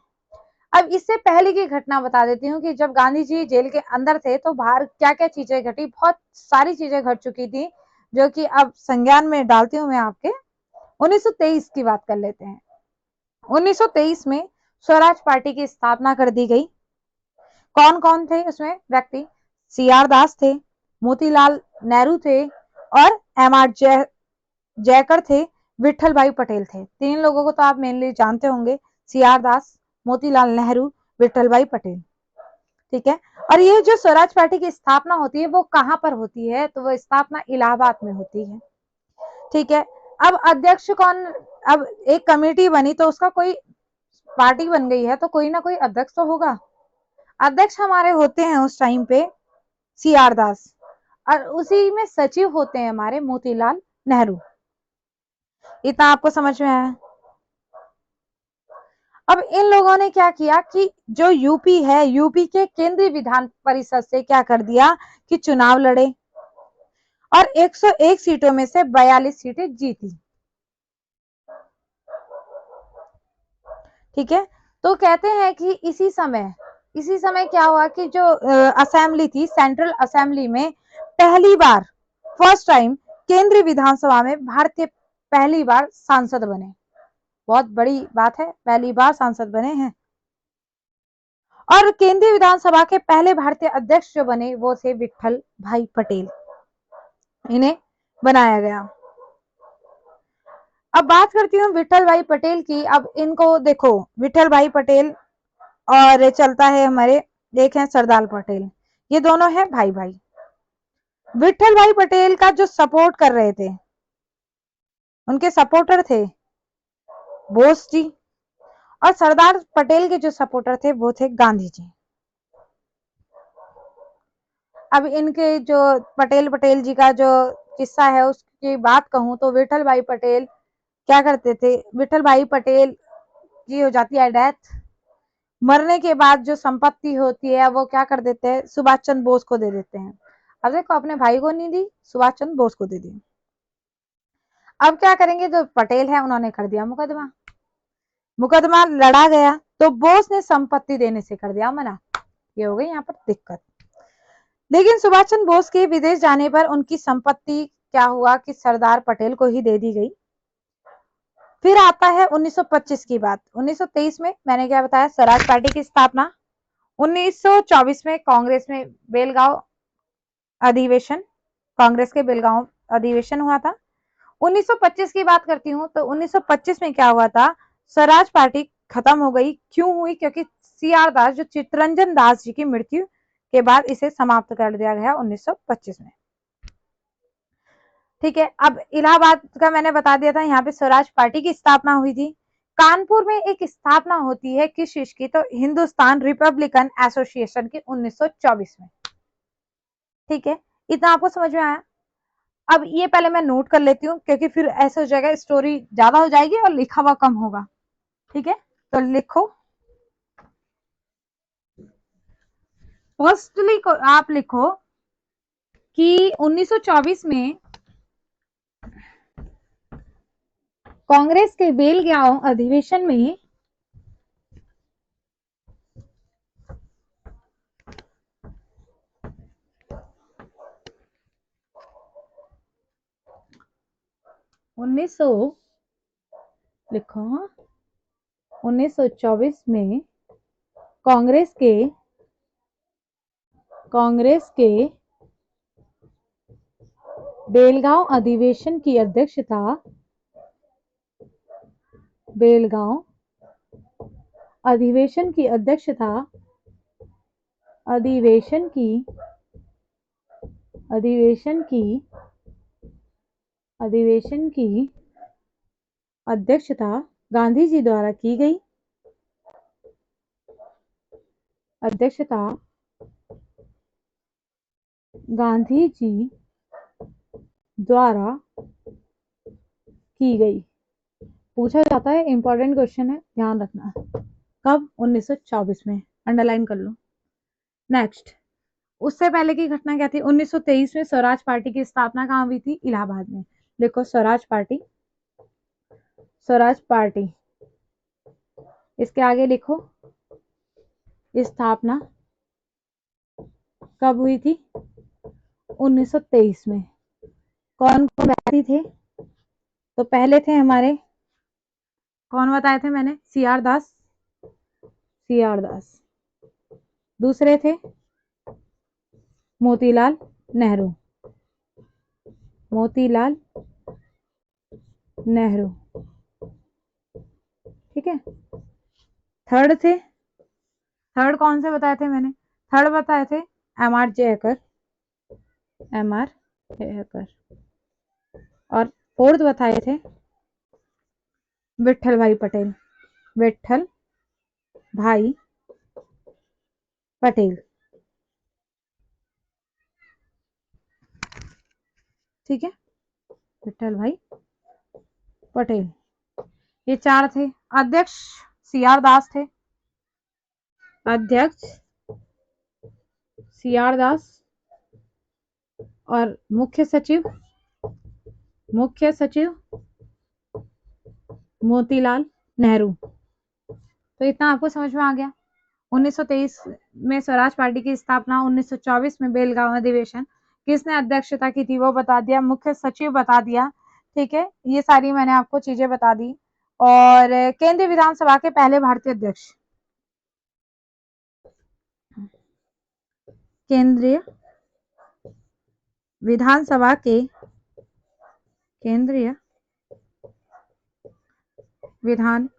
अब इससे पहले की घटना बता देती हूँ कि जब गांधी जी जेल के अंदर थे तो बाहर क्या क्या चीजें घटी। बहुत सारी चीजें घट चुकी थी, जो कि अब संज्ञान में डालती हूँ मैं आपके। 1923 की बात कर लेते हैं। 1923 में स्वराज पार्टी की स्थापना कर दी गई। कौन कौन थे उसमें व्यक्ति? सी आर दास थे, मोतीलाल नेहरू थे, और एम आर जयकर थे, विठल भाई पटेल थे। 3 लोगों को तो आप मेनली जानते होंगे, सी आर दास, मोतीलाल नेहरू, विठल भाई पटेल। ठीक है, और ये जो स्वराज पार्टी की स्थापना होती है वो कहां पर होती है? तो वो स्थापना इलाहाबाद में होती है। ठीक है, अब अध्यक्ष कौन? अब एक कमेटी बनी तो उसका कोई, पार्टी बन गई है तो कोई ना कोई अध्यक्ष तो होगा। अध्यक्ष हमारे होते हैं उस टाइम पे सी आर दास, और उसी में सचिव होते हैं हमारे मोतीलाल नेहरू। इतना आपको समझ में आया? अब इन लोगों ने क्या किया कि जो यूपी है, यूपी के केंद्रीय विधान परिषद से क्या कर दिया कि चुनाव लड़े, और 101 सीटों में से 42 सीटें जीती। ठीक है, तो कहते हैं कि इसी समय क्या हुआ कि जो असेंबली थी, सेंट्रल असेंबली में पहली बार, फर्स्ट टाइम, केंद्रीय विधानसभा में भारतीय पहली बार सांसद बने। बहुत बड़ी बात है, पहली बार सांसद बने हैं। और केंद्रीय विधानसभा के पहले भारतीय अध्यक्ष जो बने वो थे विठल भाई पटेल, इन्हें बनाया गया। अब बात करती हूँ विठल भाई पटेल की। अब इनको देखो, विठल भाई पटेल और चलता है हमारे, एक है सरदार पटेल, ये दोनों हैं भाई भाई। विठल भाई पटेल का जो सपोर्ट कर रहे थे, उनके सपोर्टर थे बोस जी, और सरदार पटेल के जो सपोर्टर थे वो थे गांधी जी। अब इनके जो पटेल जी का जो किस्सा है उसकी बात कहूं तो विठल भाई पटेल क्या करते थे? विठल भाई पटेल की हो जाती है डेथ। मरने के बाद जो संपत्ति होती है वो क्या कर देते हैं? सुभाष चंद्र बोस को दे देते हैं। अब देखो, अपने भाई को नहीं दी, सुभाष चंद्र बोस को दे दी। अब क्या करेंगे? जो पटेल है उन्होंने कर दिया मुकदमा। मुकदमा लड़ा गया तो बोस ने संपत्ति देने से कर दिया मना। ये हो गई यहाँ पर दिक्कत। लेकिन सुभाष चंद्र बोस के विदेश जाने पर उनकी संपत्ति क्या हुआ कि सरदार पटेल को ही दे दी गई। फिर आता है 1925 की बात। 1923 में मैंने क्या बताया? स्वराज पार्टी की स्थापना। 1924 में कांग्रेस में बेलगांव अधिवेशन, कांग्रेस के बेलगांव अधिवेशन हुआ था। 1925 की बात करती हूँ तो 1925 में क्या हुआ था? स्वराज पार्टी खत्म हो गई। क्यों हुई? क्योंकि सी आर दास, जो चित्तरंजन दास जी की मृत्यु के बाद इसे समाप्त कर दिया गया 1925 में। ठीक है, अब इलाहाबाद का मैंने बता दिया था, यहाँ पे स्वराज पार्टी की स्थापना हुई थी। कानपुर में एक स्थापना होती है किस चीज की? तो हिंदुस्तान रिपब्लिकन एसोसिएशन की 1924 में। ठीक है, इतना आपको समझ में आया? अब ये पहले मैं नोट कर लेती हूँ, क्योंकि फिर ऐसा हो जाएगा स्टोरी ज्यादा हो जाएगी और लिखा हुआ कम होगा। ठीक है, तो लिखो। फर्स्टली को आप लिखो कि 1924 में कांग्रेस के बेलगांव अधिवेशन में 1900 लिखो हाँ 1924 में कांग्रेस के बेलगांव अधिवेशन की अध्यक्षता बेलगांव अधिवेशन की अध्यक्षता अधिवेशन की अधिवेशन की अधिवेशन की अध्यक्षता गांधी जी द्वारा की गई अध्यक्षता गांधी जी द्वारा की गई। पूछा जाता है, इंपॉर्टेंट क्वेश्चन है, ध्यान रखना। कब? 1924 में, अंडरलाइन कर लो। नेक्स्ट, उससे पहले की घटना क्या थी? 1923 में स्वराज पार्टी की स्थापना कहाँ हुई थी? इलाहाबाद में। देखो स्वराज पार्टी, स्वराज पार्टी, इसके आगे लिखो स्थापना कब हुई थी? 1923 में। कौन कौन व्यक्ति थे? तो पहले थे हमारे, कौन बताए थे मैंने? सी आर दास। दूसरे थे मोतीलाल नेहरू। ठीक है। थर्ड कौन से बताए थे मैंने? थर्ड बताए थे एम आर जयकर। और फोर्थ बताए थे विठल भाई पटेल। ठीक है, विठल भाई पटेल, ये चार थे। अध्यक्ष सी आर दास थे। और मुख्य सचिव मोतीलाल नेहरू। तो इतना आपको समझ में आ गया। 1923 में स्वराज पार्टी की स्थापना, 1924 में बेलगांव अधिवेशन, किसने अध्यक्षता की थी वो बता दिया, मुख्य सचिव बता दिया। ठीक है, ये सारी मैंने आपको चीजें बता दी। और केंद्रीय विधानसभा के पहले भारतीय अध्यक्ष, केंद्रीय विधानसभा के केंद्रीय विधानसभा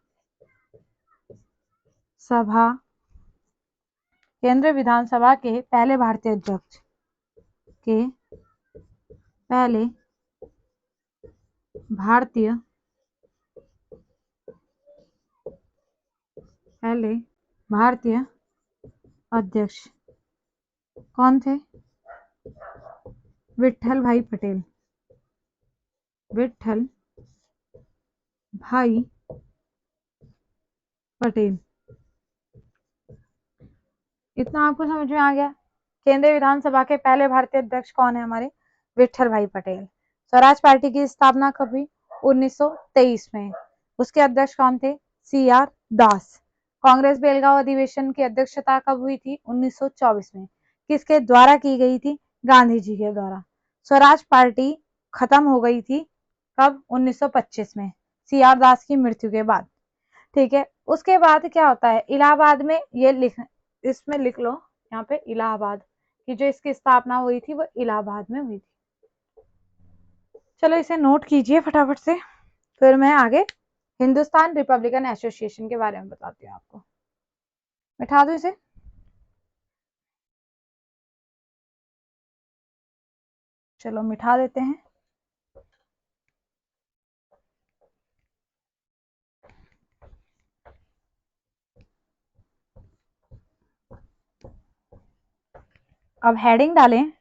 के पहले भारतीय अध्यक्ष कौन थे? विठल भाई पटेल। इतना आपको समझ में आ गया। केंद्रीय विधानसभा के पहले भारतीय अध्यक्ष कौन है? हमारे विठल भाई पटेल। स्वराज पार्टी की स्थापना कब हुई? 1923 में। उसके अध्यक्ष कौन थे? सी आर दास। कांग्रेस बेलगांव अधिवेशन की अध्यक्षता कब हुई थी? 1924 में। किसके द्वारा की गई थी? गांधी जी के द्वारा। स्वराज पार्टी खत्म हो गई थी कब? 1925 में, सी आर दास की मृत्यु के बाद। ठीक है, उसके बाद क्या होता है? इलाहाबाद में, इसमें लिख लो यहाँ पे, इलाहाबाद की जो इसकी स्थापना हुई थी वो इलाहाबाद में हुई थी। चलो इसे नोट कीजिए फटाफट से, फिर मैं आगे हिंदुस्तान रिपब्लिकन एसोसिएशन के बारे में बताती हूँ आपको। मिटा दो इसे। चलो मिटा देते हैं। अब हेडिंग डालें,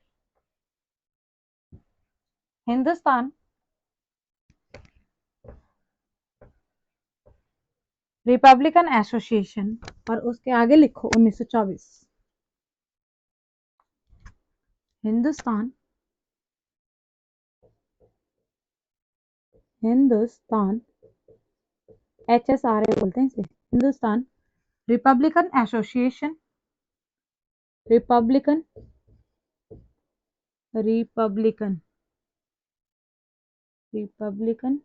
हिंदुस्तान रिपब्लिकन एसोसिएशन, और उसके आगे लिखो 1924। हिंदुस्तान HSRA बोलते हैं इसे, Hindustan Republican association, Republican Republican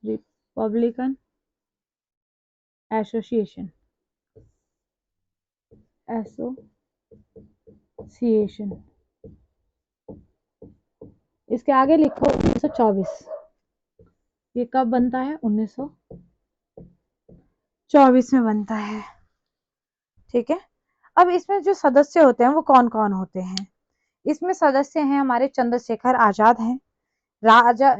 Republican association इसके आगे लिखो 1924। ये कब बनता है? 1924 में बनता है। ठीक है। अब इसमें जो सदस्य होते हैं वो कौन कौन होते हैं? इसमें सदस्य हैं हमारे चंद्रशेखर आजाद हैं, राजा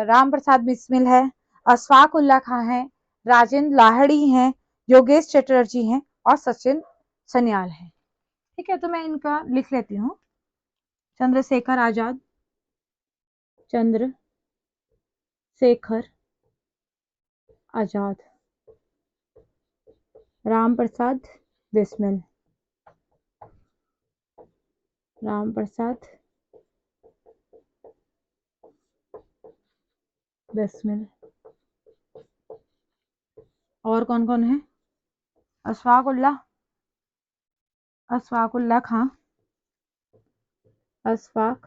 राम प्रसाद बिस्मिल है, अशफाक उल्ला खां है, राजेंद्र लाहिड़ी हैं, योगेश चटर्जी हैं और सचिन सन्याल है। ठीक है, तो मैं इनका लिख लेती हूँ। चंद्रशेखर आजाद, चंद्रशेखर आजाद, राम प्रसाद बिस्मिल, राम प्रसाद बिस्मिल। और कौन कौन है? अशफाक उल्ला खां, अशफाक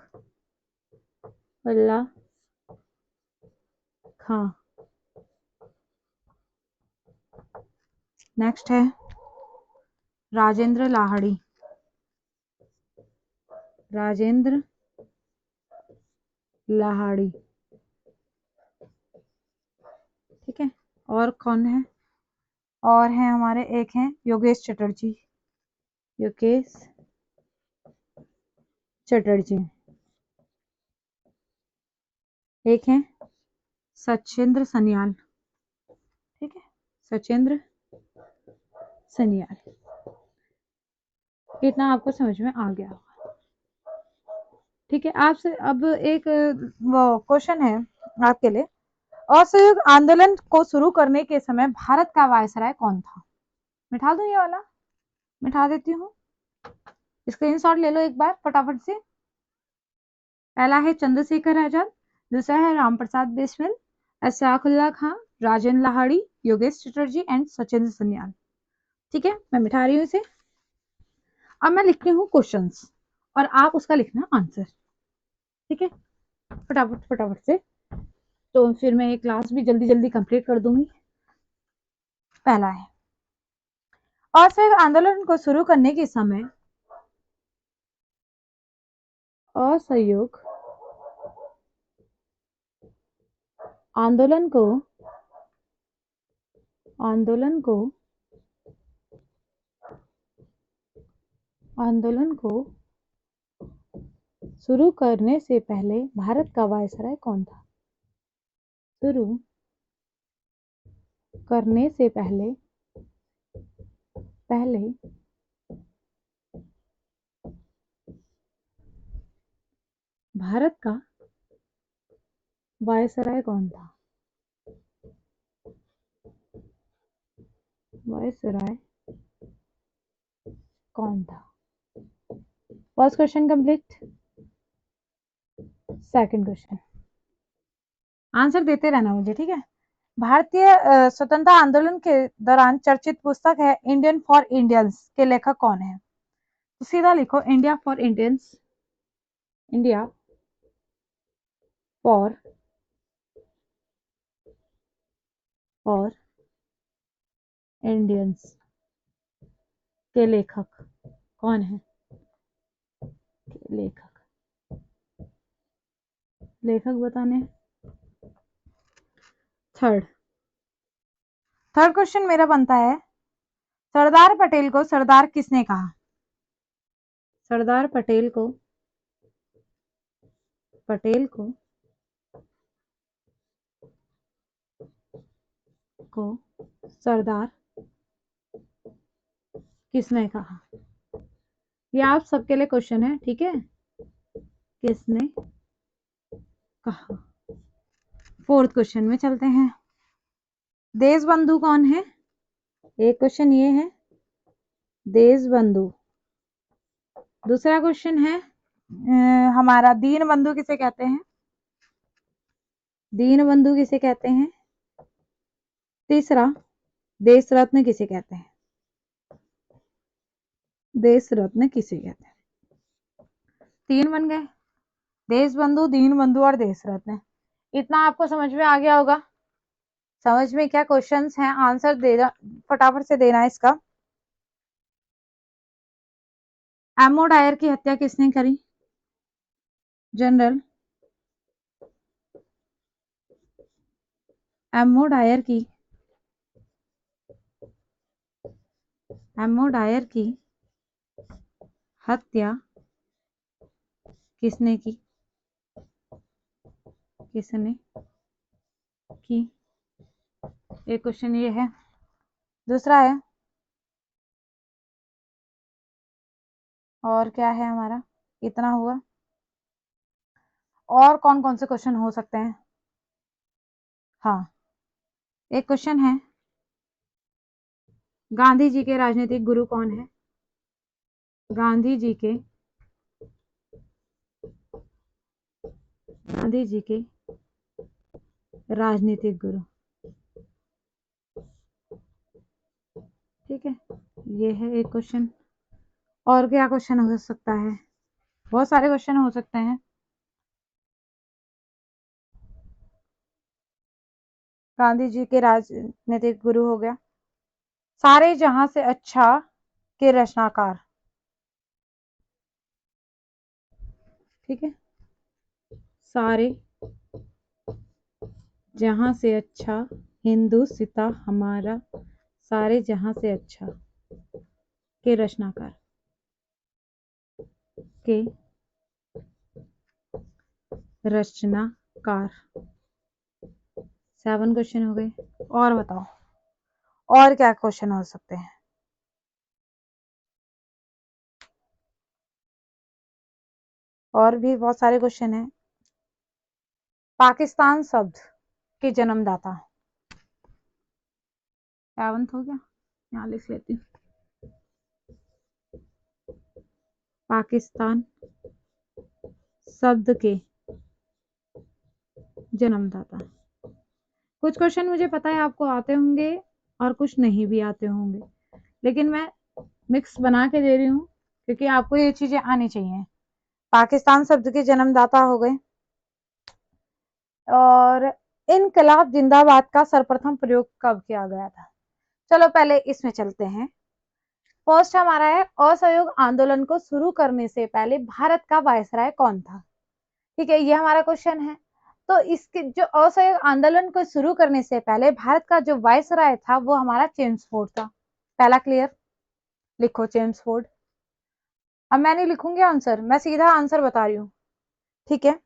उल्ला खां। नेक्स्ट है राजेंद्र लाहिड़ी, राजेंद्र लाहिड़ी। ठीक है, और कौन है? और हैं हमारे, एक हैं योगेश चटर्जी, योगेश चटर्जी। एक है सचिंद्र सन्याल। ठीक है, सचिंद्र सन्याल। इतना आपको समझ में आ गया होगा। ठीक है, आपसे अब एक वो क्वेश्चन है आपके लिए। असहयोग आंदोलन को शुरू करने के समय भारत का वायसराय कौन था? मिटा दूं ये वाला? मिटा देती हूँ। स्क्रीनशॉट ले लो एक बार फटाफट से। पहला है चंद्रशेखर आजाद, दूसरा है राम प्रसाद बिस्मिल, अशफाक उल्ला खां, राजेंद्र लाहिड़ी, योगेश चटर्जी एंड सचिंद्र सन्याल। ठीक है, मैं मिटा रही हूँ इसे। अब मैं लिखती हूँ क्वेश्चंस और आप उसका लिखना आंसर। ठीक है, फटाफट फटाफट से, तो फिर मैं ये क्लास भी जल्दी जल्दी कंप्लीट कर दूंगी। पहला है, असहयोग आंदोलन को शुरू करने के समय असहयोग आंदोलन को शुरू करने से पहले भारत का वायसराय कौन था? शुरू करने से पहले भारत का वायसराय कौन था? वायसराय कौन था? First question complete. Second question, answer देते रहना मुझे। ठीक है। भारतीय स्वतंत्रता आंदोलन के दौरान चर्चित पुस्तक है इंडियन फॉर इंडियंस के लेखक कौन है? तो सीधा लिखो India for Indians, India for Indians के लेखक कौन है? लेखक बताने। थर्ड क्वेश्चन मेरा बनता है, सरदार पटेल को सरदार किसने कहा? सरदार पटेल को सरदार किसने कहा? ये आप सबके लिए क्वेश्चन है। ठीक है, किसने कहा? फोर्थ क्वेश्चन में चलते हैं, देश बंधु कौन है? एक क्वेश्चन ये है, देश बंधु। दूसरा क्वेश्चन है हमारा, दीन बंधु किसे कहते हैं? दीन बंधु किसे कहते हैं? तीसरा, देश रत्न किसे कहते हैं? देश रत्न किसे कहते हैं? 3 बन गए, देश बंधु, दीन बंधु और देश रत्न। इतना आपको समझ में आ गया होगा। समझ में क्या क्वेश्चंस हैं, आंसर देना फटाफट से देना है इसका। एमओ डायर की हत्या किसने करी? जनरल एमओ डायर की हत्या किसने की? एक क्वेश्चन ये है। दूसरा है, और क्या है हमारा, इतना हुआ। और कौन कौन से क्वेश्चन हो सकते हैं? हाँ, एक क्वेश्चन है, गांधी जी के राजनीतिक गुरु कौन है? गांधी जी के राजनीतिक गुरु। ठीक है, ये है एक क्वेश्चन। और क्या क्वेश्चन हो सकता है? बहुत सारे क्वेश्चन हो सकते हैं। गांधी जी के राजनीतिक गुरु हो गया। सारे जहां से अच्छा के रचनाकार। ठीक है, सारे जहां से अच्छा, हिंदुस्तां हमारा, सारे जहां से अच्छा के रचनाकार। के रचनाकार। 7 क्वेश्चन हो गए। और बताओ, और क्या क्वेश्चन हो सकते हैं? और भी बहुत सारे क्वेश्चन हैं। पाकिस्तान शब्द के जन्मदाता। 7th हो गया, यहाँ लिख लेती हूँ। पाकिस्तान शब्द के जन्मदाता। कुछ क्वेश्चन मुझे पता है आपको आते होंगे और कुछ नहीं भी आते होंगे, लेकिन मैं मिक्स बना के दे रही हूँ क्योंकि आपको ये चीजें आनी चाहिए। पाकिस्तान शब्द के जन्मदाता हो गए। और इनकलाब जिंदाबाद का सर्वप्रथम प्रयोग कब किया गया था? चलो पहले इसमें चलते हैं। फर्स्ट हमारा है, असहयोग आंदोलन को शुरू करने से पहले भारत का वायसराय कौन था? ठीक है, ये हमारा क्वेश्चन है। तो इसके जो असहयोग आंदोलन को शुरू करने से पहले भारत का जो वायसराय था वो हमारा चेम्सफोर्ड था। पहला क्लियर, लिखो चेम्सफोर्ड। अब मैं नहीं लिखूंगी आंसर, मैं सीधा आंसर बता रही हूँ। ठीक है,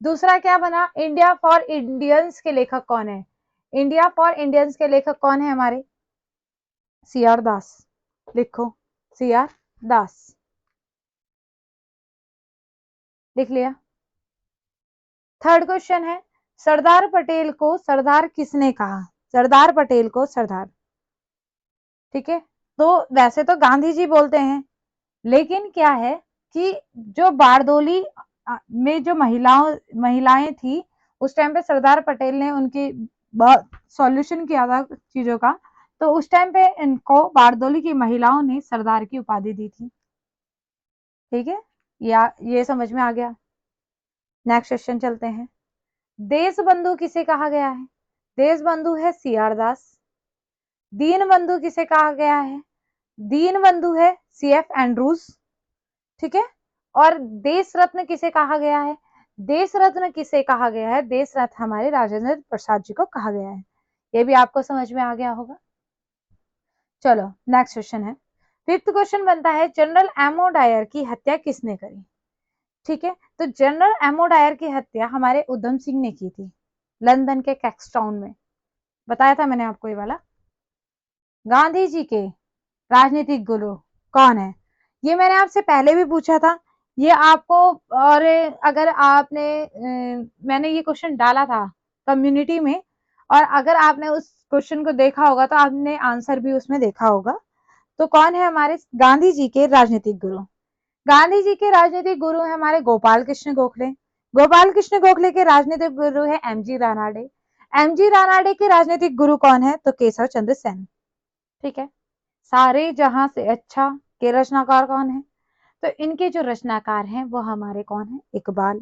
दूसरा क्या बना? इंडिया फॉर इंडियंस के लेखक कौन है? इंडिया फॉर इंडियंस के लेखक कौन है हमारे? सी आर दास। लिखो सी आर दास। लिख लिया। थर्ड क्वेश्चन है, सरदार पटेल को सरदार किसने कहा? सरदार पटेल को सरदार। ठीक है, तो वैसे तो गांधी जी बोलते हैं, लेकिन क्या है कि जो बारदोली में जो महिलाएं थी उस टाइम पे सरदार पटेल ने उनकी सॉल्यूशन किया था चीजों का, तो उस टाइम पे इनको बारदोली की महिलाओं ने सरदार की उपाधि दी थी। ठीक है, या ये समझ में आ गया। नेक्स्ट क्वेश्चन चलते हैं। देश बंधु किसे कहा गया है? देश बंधु है सी आर दास। दीन बंधु किसे कहा गया है? दीन बंधु है सी एफ एंड्रूज। ठीक है, और देश रत्न किसे कहा गया है? देश रत्न किसे कहा गया है? देश रत्न हमारे राजेंद्र प्रसाद जी को कहा गया है। ये भी आपको समझ में आ गया होगा। चलो नेक्स्ट क्वेश्चन है। फिफ्थ क्वेश्चन बनता है, जनरल एमओ डायर की हत्या किसने करी? ठीक है, तो जनरल एमओ डायर की हत्या हमारे उधम सिंह ने की थी, लंदन के कैक्सटाउन में। बताया था मैंने आपको ये वाला। गांधी जी के राजनीतिक गुरु कौन है? ये मैंने आपसे पहले भी पूछा था, ये आपको। और अगर आपने मैंने ये क्वेश्चन डाला था कम्युनिटी में, और अगर आपने उस क्वेश्चन को देखा होगा तो आपने आंसर भी उसमें देखा होगा। तो कौन है हमारे गांधी जी के राजनीतिक गुरु? गांधी जी के राजनीतिक गुरु है हमारे गोपाल कृष्ण गोखले। गोपाल कृष्ण गोखले के राजनीतिक गुरु है एमजी रानाडे। एमजी रानाडे के राजनीतिक गुरु कौन है? तो केशव चंद्र सेन। ठीक है, सारे जहां से अच्छा के रचनाकार कौन है? तो इनके जो रचनाकार हैं वो हमारे कौन है? इकबाल।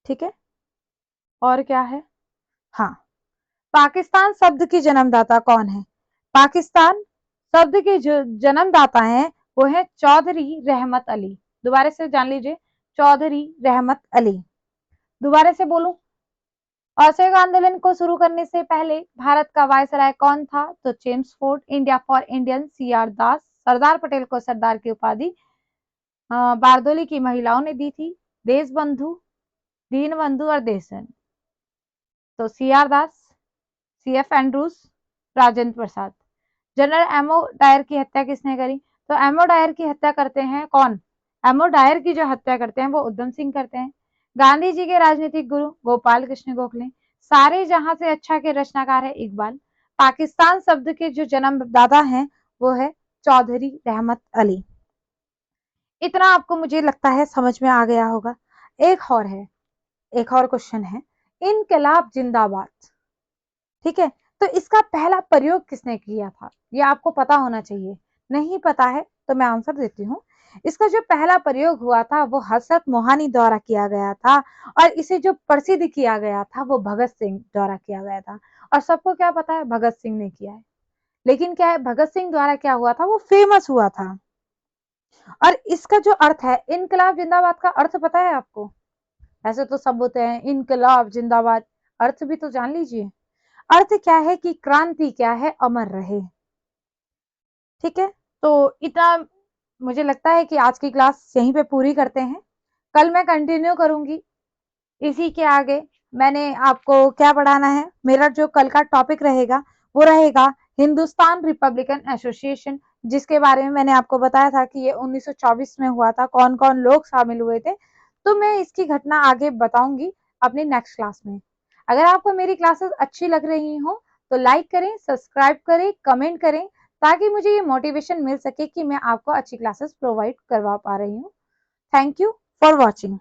ठीक है, और क्या है? हाँ, पाकिस्तान शब्द की जन्मदाता कौन है? पाकिस्तान शब्द के जो जन्मदाता हैं वो है चौधरी रहमत अली। दोबारा से जान लीजिए, चौधरी रहमत अली। दोबारा से बोलूं, असहयोग आंदोलन को शुरू करने से पहले भारत का वायसराय कौन था? तो Chelmsford. India for Indian C R Das. Sardar Patel को सरदार की उपाधि बारदोली की महिलाओं ने दी थी। देश बंधु, दीन बंधु और देशन। तो सीआर दास, CF Andrews, Rajendra Prasad. General ammo Dyer की हत्या किसने करी? तो एमओ डायर की हत्या करते हैं कौन? एमओ डायर की जो हत्या करते हैं वो उधम सिंह करते हैं। गांधी जी के राजनीतिक गुरु गोपाल कृष्ण गोखले। सारे जहां से अच्छा के रचनाकार है इकबाल। पाकिस्तान शब्द के जो जन्मदाता हैं वो है चौधरी रहमत अली। इतना आपको मुझे लगता है समझ में आ गया होगा। एक और है, एक और क्वेश्चन है, इनकलाब जिंदाबाद। ठीक है, तो इसका पहला प्रयोग किसने किया था? ये आपको पता होना चाहिए। नहीं पता है तो मैं आंसर देती हूँ। इसका जो पहला प्रयोग हुआ था वो हजरत मोहानी द्वारा किया गया था, और इसे जो प्रसिद्ध किया गया था वो भगत सिंह द्वारा किया गया था। और सबको क्या पता है, भगत सिंह ने किया है। लेकिन क्या है, भगत सिंह द्वारा क्या हुआ था, वो फेमस हुआ था। और इसका जो अर्थ है, इनकलाब जिंदाबाद का अर्थ पता है आपको? ऐसे तो सब होते हैं इनकलाब जिंदाबाद, अर्थ भी तो जान लीजिए। अर्थ क्या है कि क्रांति क्या है, अमर रहे। ठीक है, तो इतना मुझे लगता है कि आज की क्लास यहीं पे पूरी करते हैं। कल मैं कंटिन्यू करूंगी इसी के आगे। मैंने आपको क्या पढ़ाना है, मेरा जो कल का टॉपिक रहेगा वो रहेगा हिंदुस्तान रिपब्लिकन एसोसिएशन, जिसके बारे में मैंने आपको बताया था कि ये 1924 में हुआ था, कौन कौन लोग शामिल हुए थे। तो मैं इसकी घटना आगे बताऊंगी अपनी नेक्स्ट क्लास में। अगर आपको मेरी क्लासेस अच्छी लग रही हो तो लाइक करें, सब्सक्राइब करें, कमेंट करें, ताकि मुझे ये मोटिवेशन मिल सके कि मैं आपको अच्छी क्लासेस प्रोवाइड करवा पा रही हूँ। Thank you for watching.